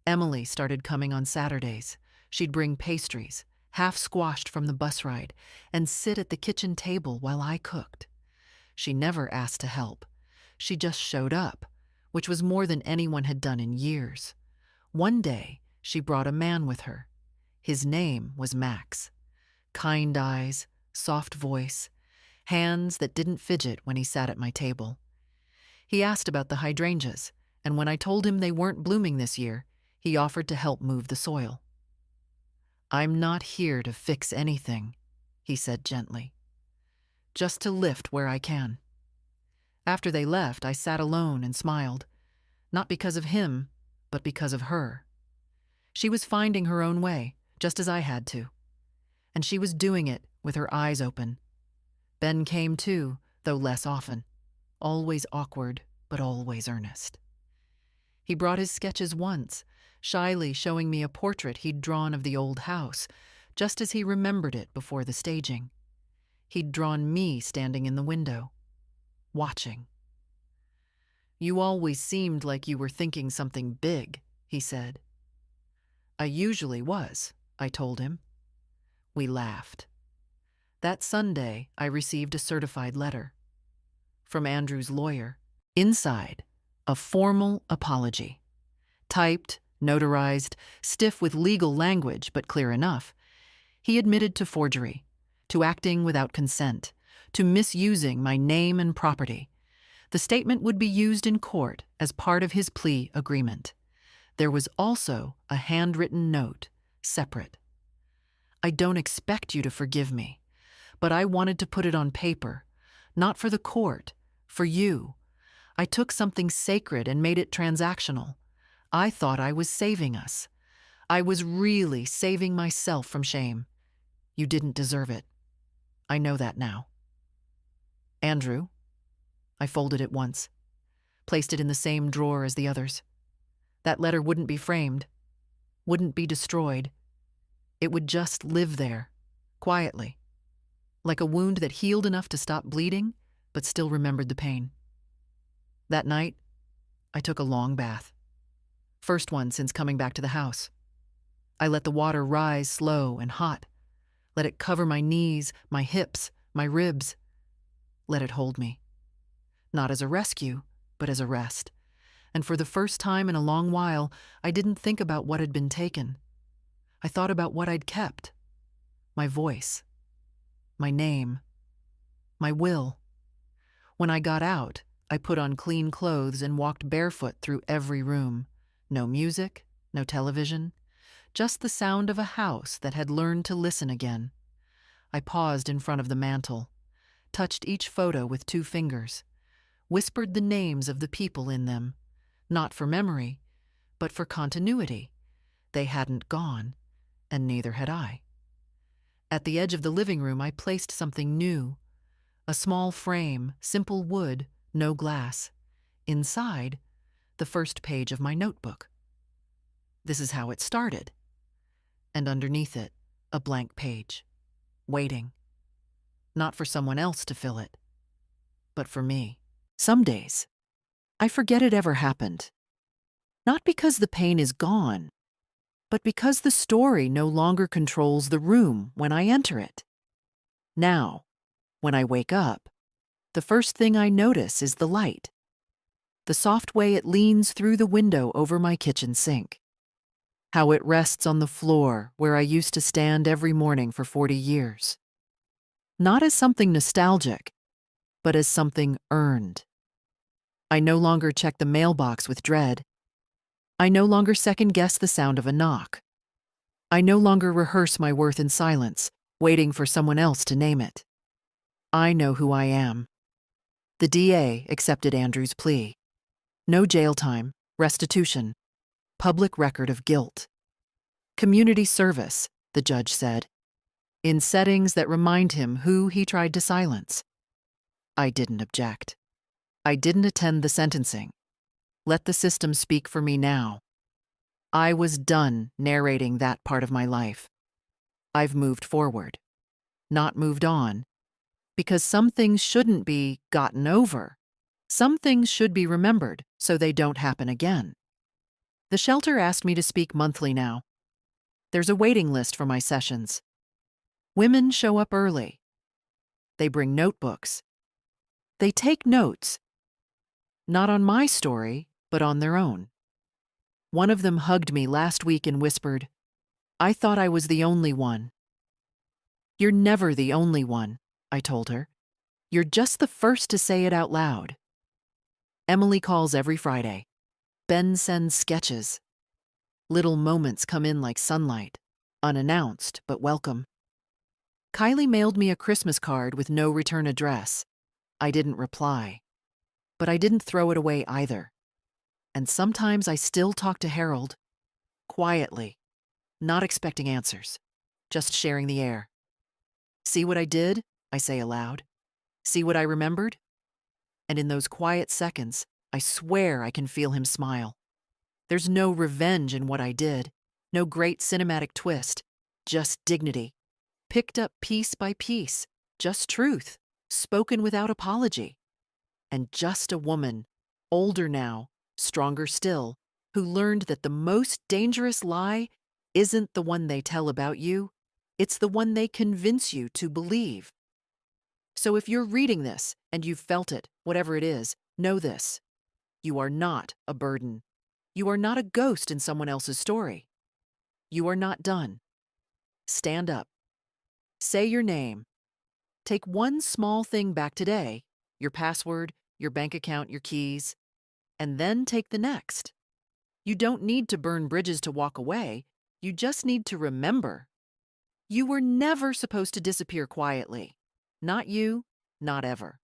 Emily started coming on Saturdays. She'd bring pastries, half squashed from the bus ride, and sit at the kitchen table while I cooked. She never asked to help. She just showed up, which was more than anyone had done in years. One day, she brought a man with her. His name was Max. Kind eyes, soft voice, hands that didn't fidget when he sat at my table. He asked about the hydrangeas, and when I told him they weren't blooming this year, he offered to help move the soil. "I'm not here to fix anything," he said gently. "Just to lift where I can." After they left, I sat alone and smiled, not because of him, but because of her. She was finding her own way, just as I had to. And she was doing it with her eyes open. Ben came too, though less often. Always awkward, but always earnest. He brought his sketches once, shyly showing me a portrait he'd drawn of the old house, just as he remembered it before the staging. He'd drawn me standing in the window, watching. "You always seemed like you were thinking something big," he said. "I usually was," I told him. We laughed. That Sunday, I received a certified letter from Andrew's lawyer. Inside, a formal apology. Typed, notarized, stiff with legal language, but clear enough. He admitted to forgery, to acting without consent, to misusing my name and property. The statement would be used in court as part of his plea agreement. There was also a handwritten note, separate. "I don't expect you to forgive me, but I wanted to put it on paper, not for the court, for you. I took something sacred and made it transactional. I thought I was saving us. I was really saving myself from shame. You didn't deserve it. I know that now." "Andrew." I folded it once, placed it in the same drawer as the others. That letter wouldn't be framed, wouldn't be destroyed. It would just live there, quietly, like a wound that healed enough to stop bleeding, but still remembered the pain. That night, I took a long bath. First one since coming back to the house. I let the water rise slow and hot, let it cover my knees, my hips, my ribs. Let it hold me. Not as a rescue, but as a rest. And for the first time in a long while, I didn't think about what had been taken. I thought about what I'd kept. My voice. My name. My will. When I got out, I put on clean clothes and walked barefoot through every room. No music, no television, just the sound of a house that had learned to listen again. I paused in front of the mantel, touched each photo with 2 fingers, whispered the names of the people in them, not for memory, but for continuity. They hadn't gone, and neither had I. At the edge of the living room, I placed something new. A small frame, simple wood, no glass. Inside, the first page of my notebook. This is how it started. And underneath it, a blank page, waiting. Not for someone else to fill it, but for me. Some days, I forget it ever happened. Not because the pain is gone, but because the story no longer controls the room when I enter it. Now, when I wake up, the first thing I notice is the light. The soft way it leans through the window over my kitchen sink. How it rests on the floor where I used to stand every morning for 40 years. Not as something nostalgic, but as something earned. I no longer check the mailbox with dread. I no longer second-guess the sound of a knock. I no longer rehearse my worth in silence, waiting for someone else to name it. I know who I am. The DA accepted Andrew's plea. No jail time, restitution, public record of guilt. Community service, the judge said, in settings that remind him who he tried to silence. I didn't object. I didn't attend the sentencing. Let the system speak for me now. I was done narrating that part of my life. I've moved forward, not moved on, because some things shouldn't be gotten over. Some things should be remembered so they don't happen again. The shelter asked me to speak monthly now. There's a waiting list for my sessions. Women show up early. They bring notebooks. They take notes. Not on my story, but on their own. One of them hugged me last week and whispered, "I thought I was the only one." You're never the only one, I told her. You're just the first to say it out loud. Emily calls every Friday. Ben sends sketches. Little moments come in like sunlight, unannounced but welcome. Kylie mailed me a Christmas card with no return address. I didn't reply. But I didn't throw it away either. And sometimes I still talk to Harold, quietly, not expecting answers, just sharing the air. See what I did? I say aloud. See what I remembered? And in those quiet seconds, I swear I can feel him smile. There's no revenge in what I did, no great cinematic twist, just dignity. Picked up piece by piece, just truth, spoken without apology. And just a woman, older now, stronger still, who learned that the most dangerous lie isn't the one they tell about you, it's the one they convince you to believe. So if you're reading this and you've felt it, whatever it is, know this. You are not a burden. You are not a ghost in someone else's story. You are not done. Stand up. Say your name. Take one small thing back today, your password, your bank account, your keys, and then take the next. You don't need to burn bridges to walk away. You just need to remember. You were never supposed to disappear quietly. Not you, not ever.